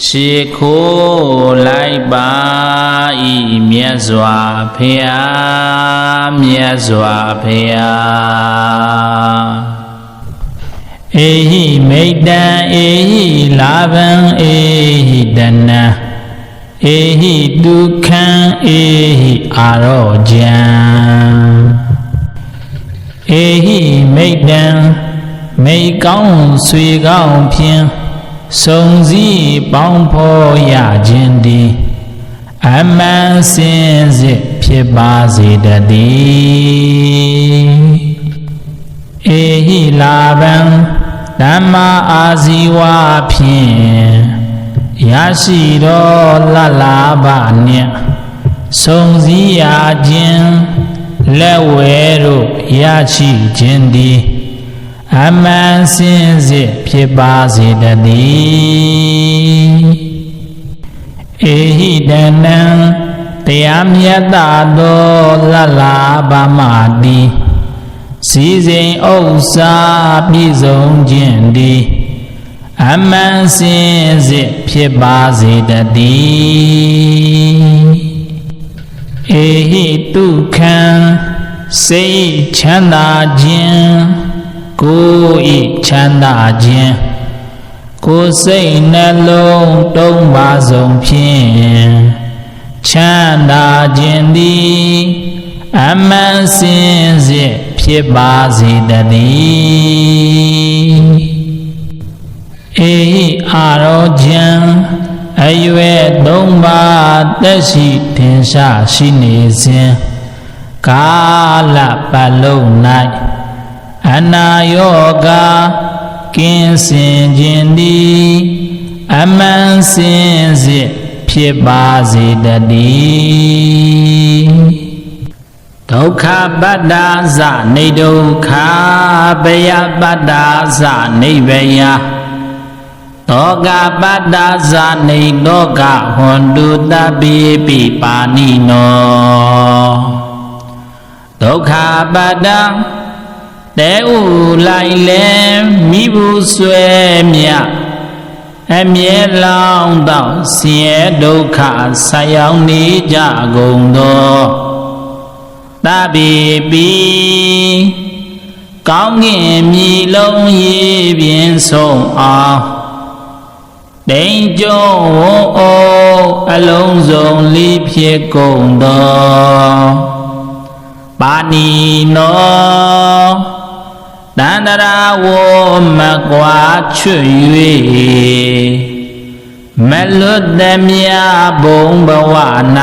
ရှေခိုးလိုက်ပါဤမြတ်စွာဘုရားမြတ်စွာဘုရားဧဟိမိတ္တံဧဟိလာဗံဧဟိတနံဧဟိဒုက္ခံဧဟိအာရောကြံဧဟိမိတ္တံမိကောင်းဆွေကောင်းဖြင့်စုံစည်းပေါင်းဖော်ရခြင်းသည်အမှန်စင်စစ်ဖြစ်ပါစေတည်းဧဟိလာဗံ ဓမ္မအာဇီဝဖြင့်ရရှိသောလလာဘနှင့်ဆုံစည်းရခြင်းလက်ဝဲတို့ရရှိခြင်းသည်အမှန်စင်စစ်ဖြစ်ပါစေတည်းဧဟိတနံတရားမြတ်သောလလာဘမတိစီစဉ်ဥစ္စာပြည့်စုံခြင်းသည်အမှန်စင်စစ်ဖြစ်ပါစေတည်းဧဟိတုခံစိတ်ချမ်းသာခြင်းကိုယ်ဤချမ်းသာခြင်းကိုယ်စိတ်နှလုံးတုံးပါဆုံးဖြင့်ချမ်းသာခြင်းသည်အမှန်စင်စစ်ဖြစ်ပါစေတည်းဧဟိအာရောကျံအရွယ်သုံးပါးသက်ရှိထင်ရှားရှိနေစဉ်ကာလပတ်လုံး၌အနာယောဂကင်းစင်ခြင်းသည်အမှန်စင်စစ်ဖြစ်ပါစေတည်းဒုက္ခပတ္တာဇနိဒုက္ခဘယပတ္တာဇနိဗ္ဗယတောကပတ္တာဇနိတောကဟွန်တုတပိပိပါဏိနောဒုက္ခပတ္တာတဲဥလိုက်လဲမိဘူးဆွဲမြအမြဲလောင်းတော့ဆင်းရဲဒုက္ခဆက်ရောက်နေကြကုန်သောတပိပိကောင်းကင်မြေလုံးရေပြင်ဆုံးအောင်တိမ်ကျုံဝုံအိုအလုံးစုံလေးဖြစ်ကုန်သောပါဏိနောတန္တရာဝမကွာချွတ်၍မလွတ်သမျှဘုံဘဝ၌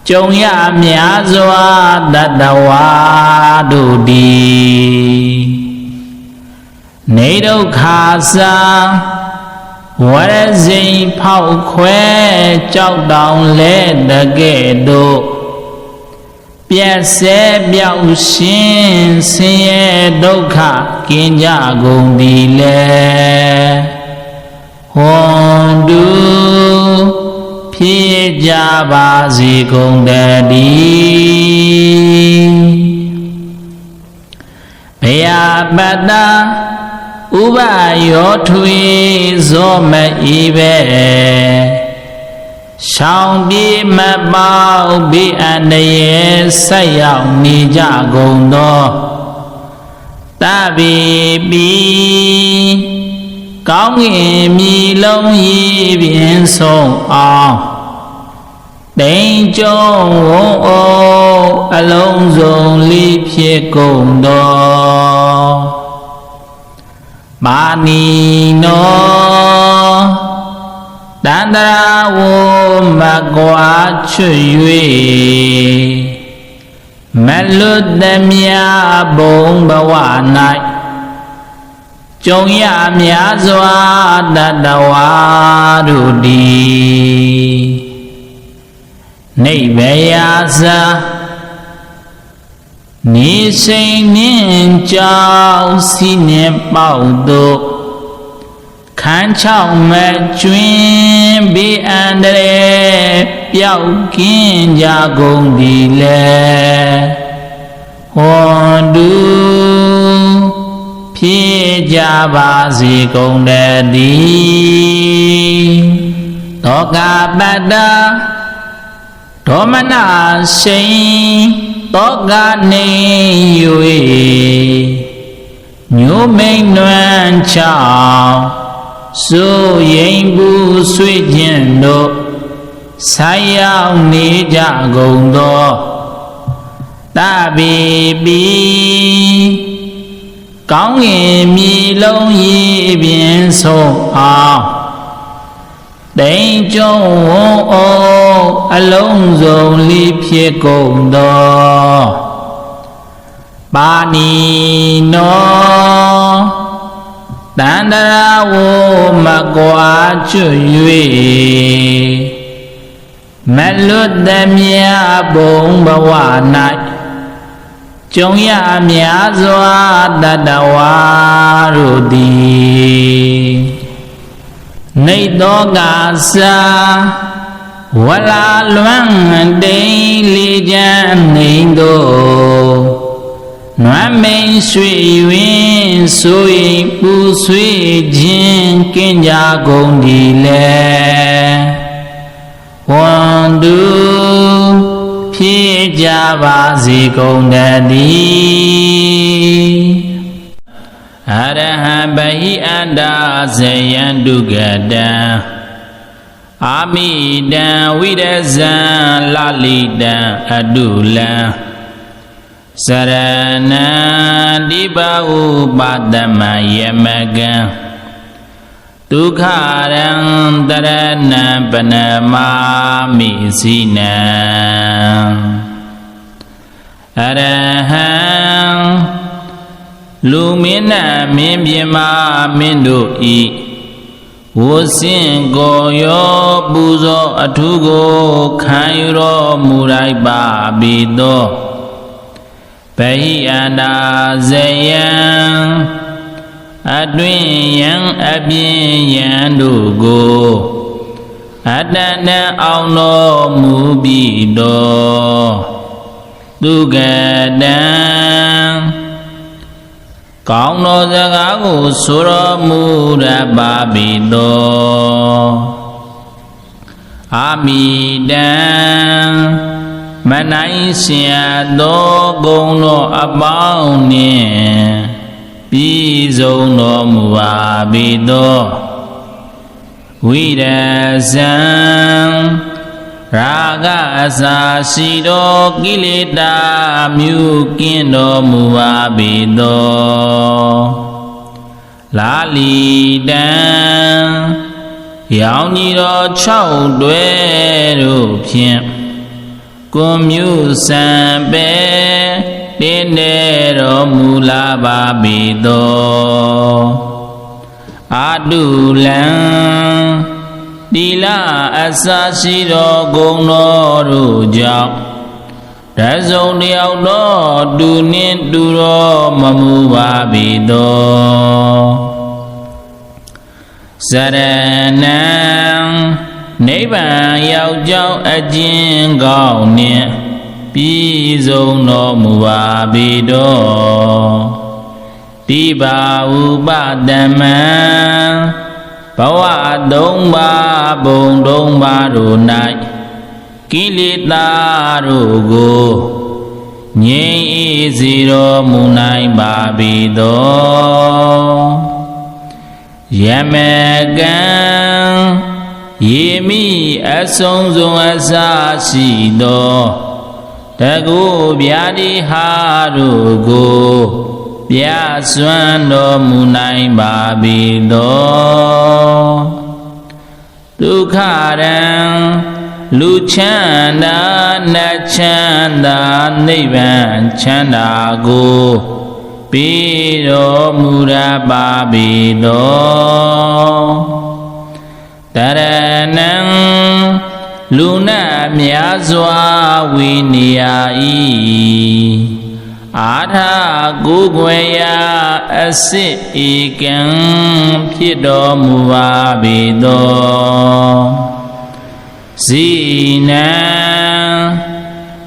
ကြုံရများစွာတတဝါတို့သည်နေဒုက္ခစာဝရဇိမ်ဖောက်ခွဲကြောက်တောင်လဲတကဲ့သို့ပြည့်စဲပြောက်ရှင်ဆင်းရဲဒုက္ခကင်းကြကုန်သည်လေဟွန်တုဖြစ်ကြပါစေကုန်တည်းဘယပတ္တာဥပယောထွေဇောမဤပဲရှောင်ပြေမပေါဘေးအန္တရာယ်ဆက်ရောက်နေကြကုန်သောတပိပိကောင်းကင်မြေလုံးရေပြင်ဆုံးအောင်တိမ်ကျုံဝုံအိုအလုံးစုံလေးဖြစ်ကုန်သောပါဏိနောတန္တရာဝမကွာချွတ်၍မလွတ်သမျှဘုံဘဝ၌ကြုံရများစွာတတဝါတို့သည်နိဗ္ဗယဇာနေစိန်နှင့်ကြောက်စီနှင့်ပေါက်တို့ခန်းချောက်မကျွင်းဘေးအန္တရာယ်ပျောက်ကင်းကြကုန်သည်လေဟွန်တုဖြစ်ကြပါစေကုန်တည်းတောကပတ္တာဒေါမနရှိန်တောကနေ၍ညိုမိန်နွမ်းချောင်းစိုးရင်ဘူးဆွေခြင်းတို့ဆိုင်ရောက်နေကြကုန်သောတပိပိကောင်းကင်မြေလုံးရေပြင်ဆုံးအောင်တိမ်ကျုံဝုံအိုအလုံးစုံလေးဖြစ်ကုန်သောပါဏိနောတ တန္တရာဝမကွာကျွ၍မလွတ်သည်မြဘုံဘဝ၌ကြုံရများစွာတတဝါတို့သည်နေသောကစာဝလာလွမ်းတိန်လေးချမ်းနေသောနွမ်းမိန်ရွှေရွင်ဆိုရင်ပူဆွေးခြင်းကင်းကြကုန်ဒီလေဝန်သူဖြစ်ကြပါစေကုန်တည်းအရဟံဗဟိအန္တာဇယံဒုက္ကတံအာမိတံဝိရဇံလလိတံအတုလံစရဏံဒီပဥပါဒမယမကံဒုက္ခရံတရဏံပနမာမိစိနံအရဟံလူမင်းနမင်းပြမမင်းတို့ဤဝစင်ကိုရောပူဇော်အထုကိုခံယူတော်မူလိုက်ပါပြီသောဗဟိအန္တာဇယံအတွင်ယံအပြင်ယံတို့ကိုအတန်တန်အောင်တော်မူပြီးတော်သူကတံကောင်းသောစကားကိုဆိုတော်မူရပါပြီတော်အာမိတံမနိုင်เสียသောဂုဏ်တော်အပေါင်းနှင့်ပြီးဆုံးတော်မူပါပြီသောဝိရဇံရာဂအစာရှိသောကိလေသာမြုကင်းတော်မူပါပြီသောလာလီတံရောင်ကြီးတော်6တွဲတို့ဖြင့်ကွန်မြူစံပဲတင်းနေတော်မူလာပါပြီသောအာတုလံတိလအစာရှိတော်ဂုဏ်တော်တို့ကြောင့်တစုံတယောက်တော့တူနှင့်တူတော်မမူပါပြီသောစရဏံနိဗ္ဗာန်ရောက်ကြောင်းအကျဉ်းကောင်းနှင့်ပြီးဆုံးတော်မူပါပြီတော်တိပါဥပတမံဘဝ3ပါးဘုံ3ပါးတို့၌ကိလေသာတို့ကိုငြိမ်းအေးစေတော်မူနိုင်ပါပြီတော်ယမကံယေမိအဆုံးစုံအစရှိသောတကုဗျာတိဟာတို့ကိုပြစွမ်းတော်မူနိုင်ပါပြီသောဒုက္ခရံလူချမ်းသာနတ်ချမ်းသာနိဗ္ဗာန်ချမ်းသာကိုပြီးတော်မူရပါပြီသောတရဏံလူနာများစွာဝိနိယဤအာထာကိုယ်ွယ်ရာအစစ်ဧကံဖြစ်တော်မူပါပြီသောဇိနံ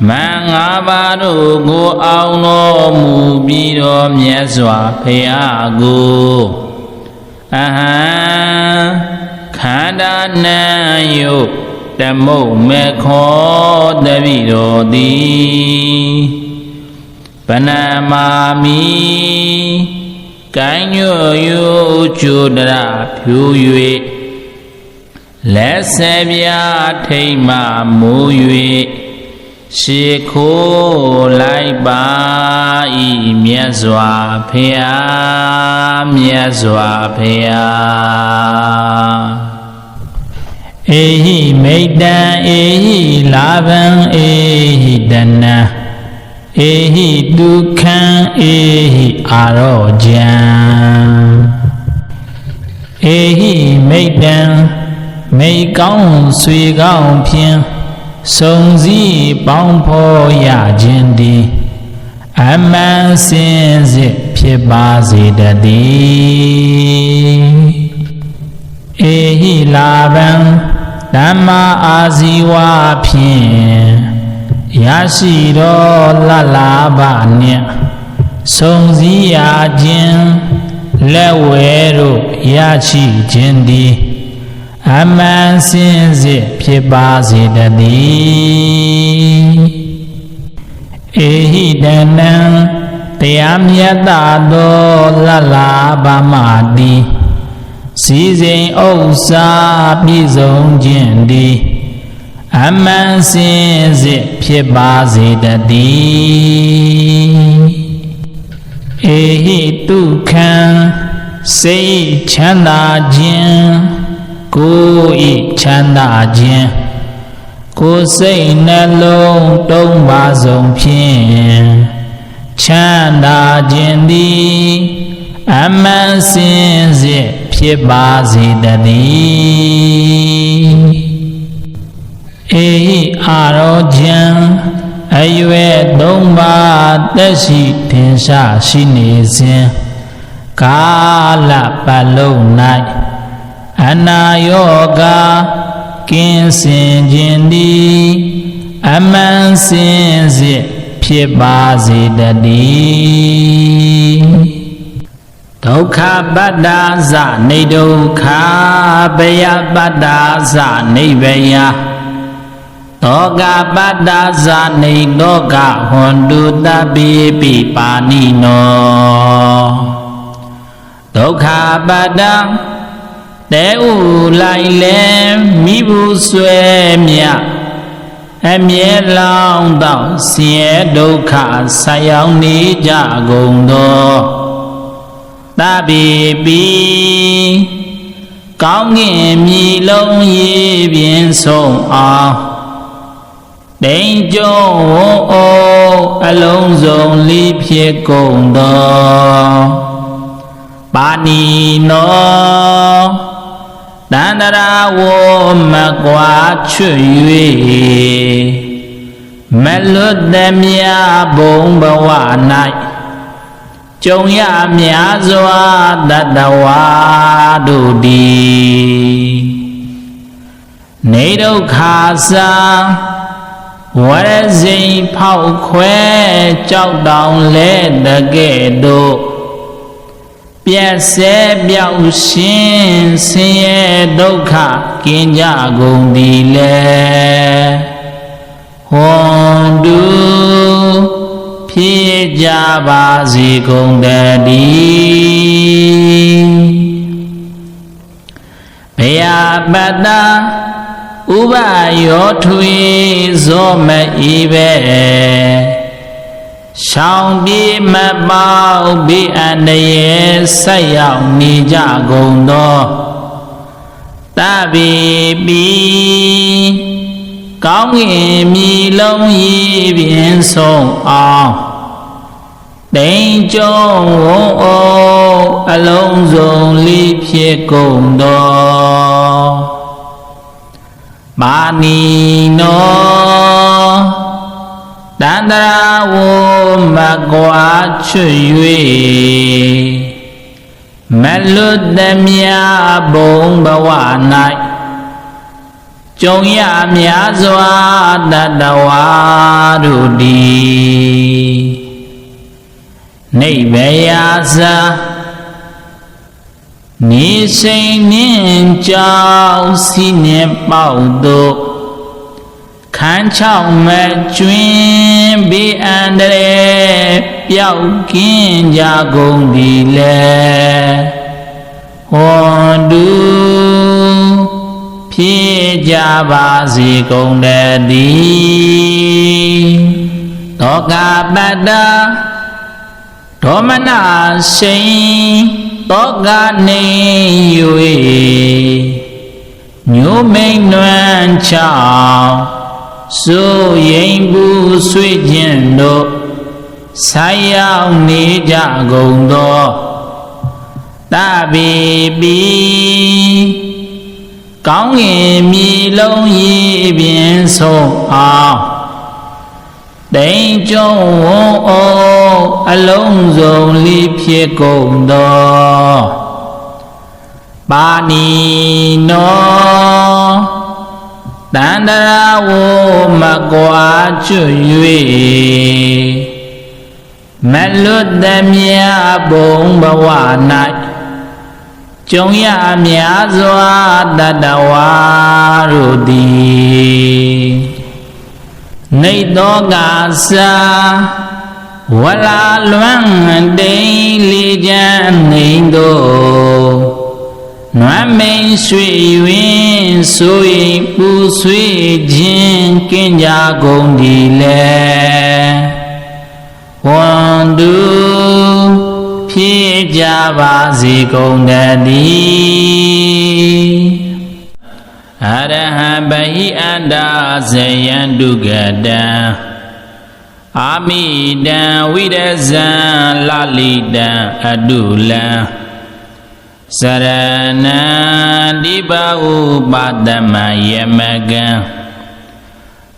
မင်္ဂပါတို့ကိုအောင်တော်မူပြီးတော်မြတ်စွာဘုရားကိုအဟံခန္ဓာနံယုတ်တမုတ်မေခောတပိတော်သည်ပနမာမိကိုင်းညွယုကျုဒရဖြူ၍လက်ဆေပြထိမ့်မှမူ၍ရှေခိုးလိုက်ပါဤမြတ်စွာဘုရားမြတ်စွာဘုရားဧဟိမိတ္တံဧဟိလာဗံဧဟိတနံဧဟိဒုက္ခံဧဟိအာရောကြံ ဧဟိမိတ်တံမိတ်ကောင်းဆွေကောင်းဖြင့်စုံစည်းပေါင်းဖော်ရခြင်းသည်အမှန်စင်စစ်ဖြစ်ပါစေတည်းဧဟိလာဗံဓမ္မာအာဇီဝဖြင့်ရရှိသောလလာဘနှင့်စုံစည်းရခြင်းလက်ဝဲတို့ရရှိခြင်းသည်အမှန်စင်စစ်ဖြစ်ပါစေတည်းဧဟိတနံတရားမြတ်သောလလာဘမတိစီစဉ်ဥစ္စာပြည့်စုံခြင်းသည်အမှန်စင်စစ်ဖြစ်ပါစေတည်းဧဟိတုခံစိတ်ချမ်းသာခြင်းကိုယ်ဤချမ်းသာခြင်းကိုယ်စိတ်နှလုံးတုံးပါဆုံးဖြင့်ချမ်းသာခြင်းသည်အမှန်စင်စစ်ဖြစ်ပါစေတည်းဧဟိအာရောကျံအရွယ်သုံးပါးသက်ရှိထင်ရှားရှိနေစဉ်ကာလပတ်လုံး၌အနာယောဂကင်းစင်ခြင်းသည်အမှန်စင်စစ်ဖြစ်ပါစေတည်းဒုက္ခပတ္တာဇနိဒုက္ခဘယပတ္တာဇနိဗ္ဗယသောကပတ္တာဇနိသောကဟွန်တုတပိပိပါဏိနောဒုက္ခပတ္တာတဲဥလိုက်လဲမိဘူးဆွဲမြအမြဲလောင်းတော့ဆင်းရဲဒုက္ခဆက်ရောက်နေကြကုန်သောတပိပိကောင်းကင်မြေလုံးရေပြင်ဆုံးအောင်တိမ်ကျုံဝုံအိုအလုံးစုံလေးဖြစ်ကုန်သောပါဏိနောတန္တရာဝမကွာချွ၍မလွတ်သမျှဘုံဘဝ၌ကြုံရများစွာတတဝါတို့သည်နေဒုက္ခစာဝရစိန်ဖောက်ခွဲကြောက်တောင်လဲတကဲ့သို့ပြည့်စဲပြောက်ရှင်ဆင်းရဲဒုက္ခကင်းကြကုန်သည်လေဟွန်တုဖြစ်ကြပါစေကုန်တည်းဘယပတ္တာဥပယောထွေဇောမဤပဲရှောင်ပြေမပေါဘေးအန္တရာယ်ဆက်ရောက်နေကြကုန်သောတပိပိကောင်းကင်မြေလုံးရေပြင်ဆုံးအောင်တိမ်ကျုံဝုံအိုအလုံးစုံလေးဖြစ်ကုန်သောပါဏိနောတန္တရာဝမကွာချွ၍မလွတ်သမျှဘုံဘဝ၌ကြုံရများစွာတတဝါတို့သည်နိဗ္ဗယာဇာနေစိန်နှင့်ကြောက်စီနှင့်ပေါက်တို့ခန်းချောက်မကျွင်းဘေးအန္တရာယ်ပျောက်ကင်းကြကုန်သည်လေဟွန်တုဖြစ်ကြပါစေကုန်တည်းသောကပတ္တာဒေါမနရှိန်သောကနေ၍ညိုမိန်နွမ်းချောင်းစိုးရင်ဘူးဆွေခြင်းတို့ဆိုင်ရောက်နေကြကုန်သောတ ta bì bì Cõng nghề mì lâu yi biển sổ ảo Đánh châu ô ô A lông dồn li phía cùng đo Ba ni nó Đàn đà ra vô mà quá chú yuy Mẹ lút đêm ya bông bà hòa nại Chúng ya mẹ doa đà đà hòa rù đi Nơi đó gà xa Hòa la loang đầy lý gian hình đồ Nói mình suy uyên suy bù suy dinh kinh gia cùng đi lệ Hoàng đu phía gia bà gì cùng đà đi Araha bahi anda zayan dugada Amida widaza lalida adula Sarana dibau padama yamaga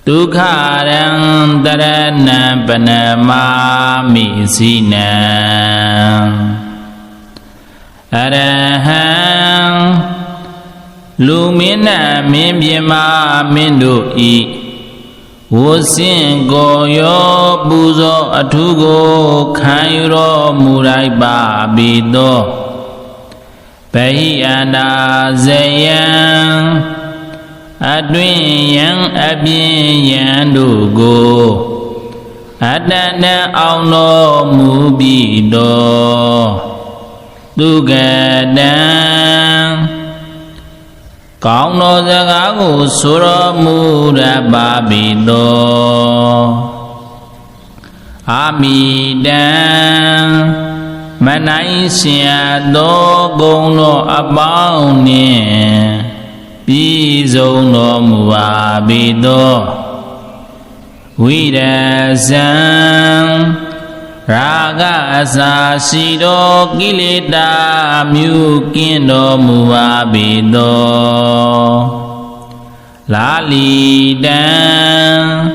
Tukharang darana panama misina Arahang Lumina min bima min do I Wosin goyo buzo atugo Khairo murai ba bido Bahi anda zayan Adwin yang abin yang dugo Adana auno mubido Dugadang Cõng nô ra gá gù sô rô mù ra ba bì đô A mì đăng Mà nãy xìa đô gông nô a bao nè Bì dô nô mù ba bì đô Quý đà giang Raga sa si do kilita myu kin do mu ba bi do La li dan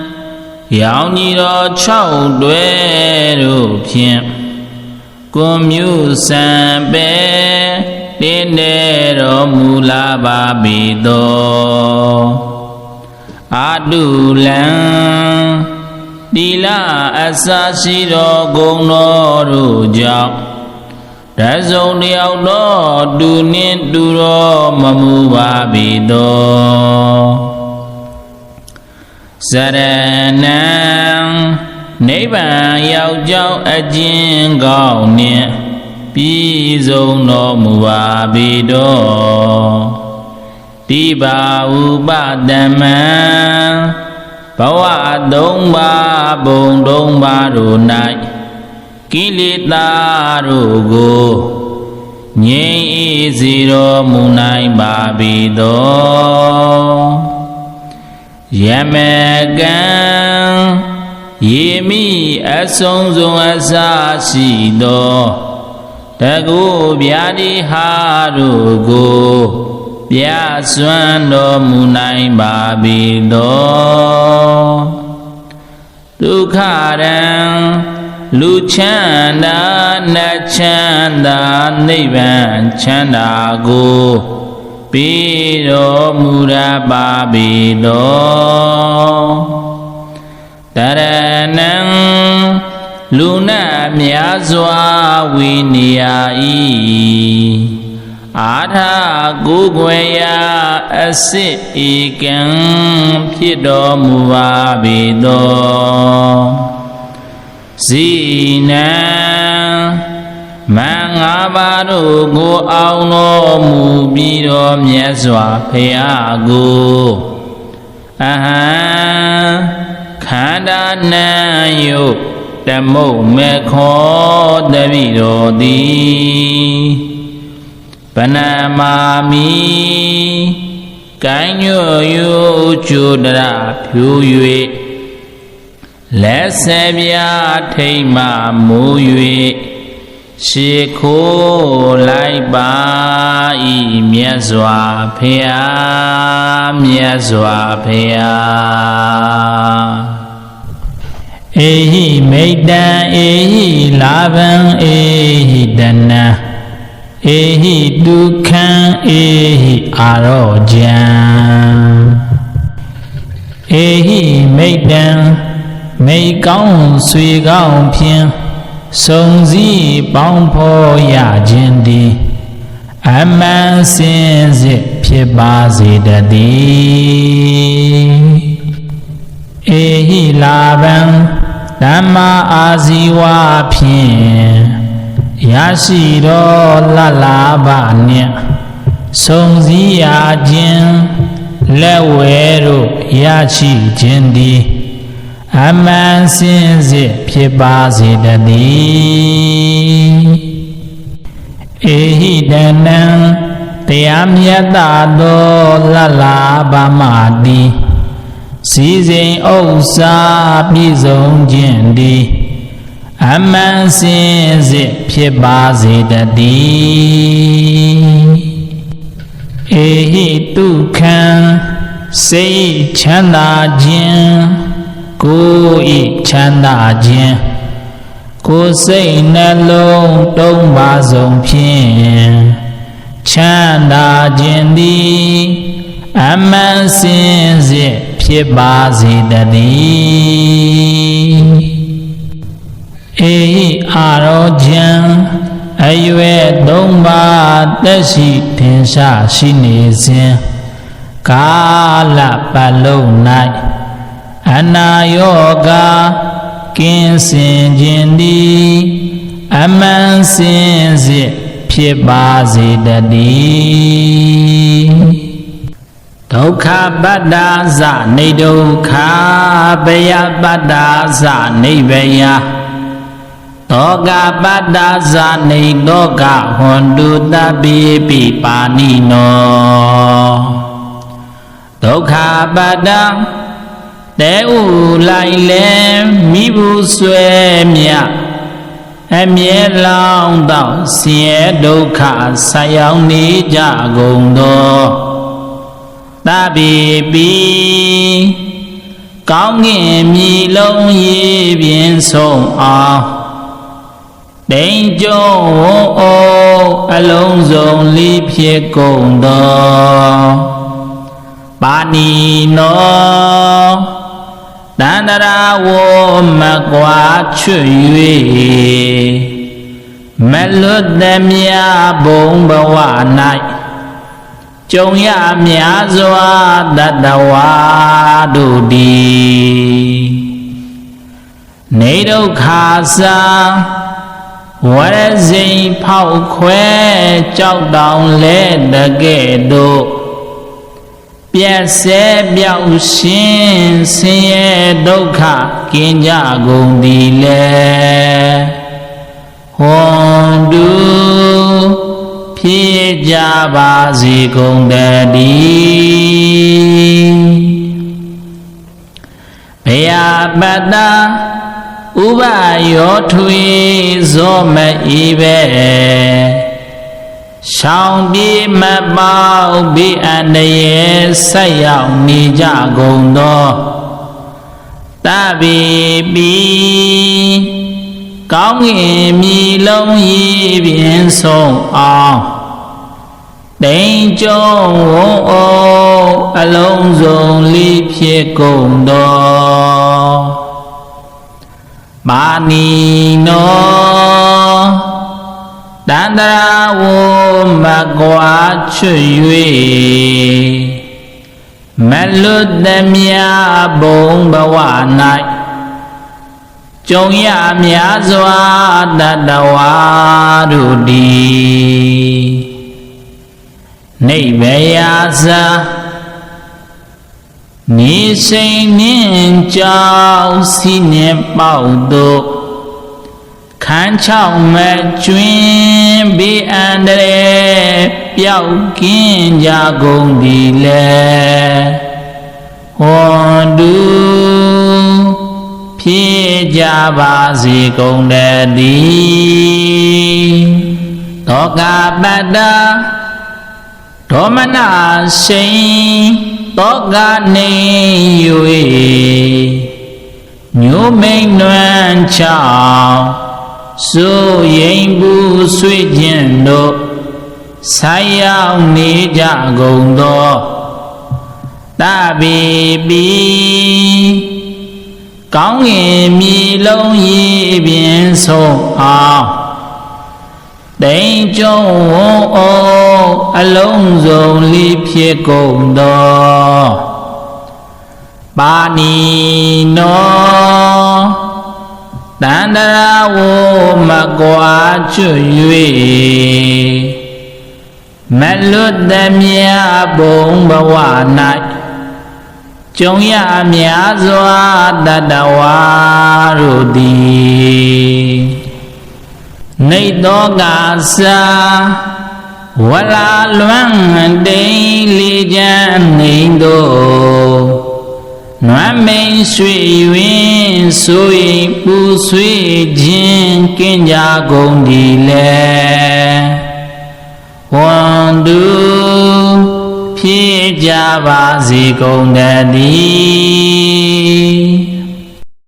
Yao ni do chau due ru phiên Kum myu san pe Din de do mu la ba bi do Adu lan Đi la asa si do gong no ru jao Đã dâu đeo đó đu niên đu ro mà mu ba bì do Saranang Nấy bà yao cháu a chiên gạo nè Bí dâu no mu ba bì do Đi bà u ba đàm á Bawa dong ba bong dong ba ru nai Kilita ru go Nye i ziro mu nai ba bi do Yamegan Yemi asong zong asa si do Tagu biadi ha ru go Bia xuân đô mu nai ba bì đô Tu khả răng Lu chanda na chanda Nivan chanda go Bì đô mu ra ba bì đô Tara năng Lu na mya doa vi niya y Ādhā gugvaya asit ikam Phido muva bido Zina Mangabadu gu auno mu bido Myaswa phayagu Aha Khanda na yu Tammo mekho davido di Panamami Kanyo yu chudra phu yue Lesebya theima mu yue ရှိခိုးလိုက်ပါဤမြတ်စွာဘုရားမြတ်စွာဘုရားဧဟိမိတ္တံဧဟိလာဗံဧဟိတနံဧဟိဒုက္ခံဧဟိအာရောကြံဧဟိမိတ္တံမိကောင်းဆွေကောင်းဖြင့်စုံစည်းပေါင်းဖော်ရခြင်းသည်အမှန်စင်စစ်ဖြစ်ပါစေတည်းဧဟိလာဗံဓမ္မာအာဇီဝဖြင့်ရရှိသောလလာဘနှင့်စုံစည်းရခြင်းလက်ဝဲတို့ရရှိခြင်းသည်အမှန်စင်စစ်ဖြစ်ပါစေတည်းဧဟိတနံတရားမြတ်သောလလာဘမတိစီစဉ်ဥစ္စာပြည့်စုံခြင်းသည်အမှန်စင်စစ်ဖြစ်ပါစေတည်းဧဟိတုခံစိတ်ချမ်းသာခြင်းကိုယ်ဤချမ်းသာခြင်းကိုယ်စိတ်နှလုံးတုံးပါဆုံးဖြင့်ချမ်းသာခြင်းသည်အမှန်စင်စစ်ဖြစ်ပါစေတည်းဧဟိအာရောကြံအရွယ်သုံးပါးသက်ရှိထင်ရှားရှိနေစဉ်ကာလပတ်လုံး၌အနာယောဂကင်းစင်ခြင်းသည်အမှန်စင်စစ်ဖြစ်ပါစေတည်းဒုက္ခပတ္တာဇနိဒုက္ခဘယပတ္တာဇနိဗ္ဗယတောကပတ္တာဇနိတောကဟွန်တုတပိပိပါဏိနောဒုက္ခပတ္တာတဲဥလိုက်လဲမိဘူးဆွဲမြအမြဲလောင်းတော့ဆင်းရဲဒုက္ခဆက်ရောက်နေကြကုန်သောတပိပိကောင်းကင်မြေလုံးရေပြင်ဆုံးအောင်တိမ်ကျုံဝုံအိုးအလုံးစုံလေးဖြစ်ကုန်သောပါဏိနောတန္တရာဝမကွာချွ၍မလွတ်သမျှဘုံဘဝ၌ကြုံရများစွာတတဝါတို့သည်နေဒုက္ခစာဝရစိန်ဖောက်ခွဲကြောက်တောင်လဲတကဲ့သို့ပြည့်စဲပြောက်ရှင်ဆင်းရဲဒုက္ခကင်းကြကုန်သည်လေဟွန်တုဖြစ်ကြပါစေကုန်တည်းဘယပတ္တာဥပယောထွေဇောမဤပဲရှောင်ပြေမပေါဘေးအန္တရာယ်ဆက်ရောက်နေကြကုန်သောတပိပိကောင်းကင်မြေလုံးရေပြင်ဆုံးအောင်တိမ်ကျုံဝုံအိုးအလုံးစုံလေးဖြစ်ကုန်သောပါဏိနောတန္တရာဝမကွာချွ၍မလွတ်သမျှဘုံဘဝ၌ကြုံရများစွာတတဝါတို့သည်နိဗ္ဗယာဇာနေစိန်နှင့်ကြောက်စီနှင့်ပေါက်တို့ခန်းချောင်းမဲ့ကျွင်းဘေးအန္တရာယ်ပျောက်ကင်းကြကုန်သည်လေဟွန်တုဖြစ် ကြပါစေကုန်တည်းသောကပတ္တဒေါမနရှိန်သောကနေ၍ညိုမိန်နွမ်းချောင်းစိုးရိမ်ပူဆွေးခြင်းတို့ဆိုင်ရောက်နေကြကုန်သောတပိပိကောင်းငင်မြေလုံးရေပြင်ဆုံးအောင်တိမ်ကျုံဝုံအောင်အလုံးစုံလိဖြစ်ကုန်သောပါဏီနောတန္တရာဝမကွာချွ၍မလွတ်သမျှဘုံဘဝ၌ကြုံရများစွာတတဝါတို့သည်နေသောကစာဝလာလွမ်းတိန်လေးချမ်းနေသောနွမ်းမိန်ရွှေရွင်ဆိုရင်ပူဆွေးခြင်းကင်းကြကုန်ဒီလေဝန်သူဖြစ်ကြပါစေကုန်တည်း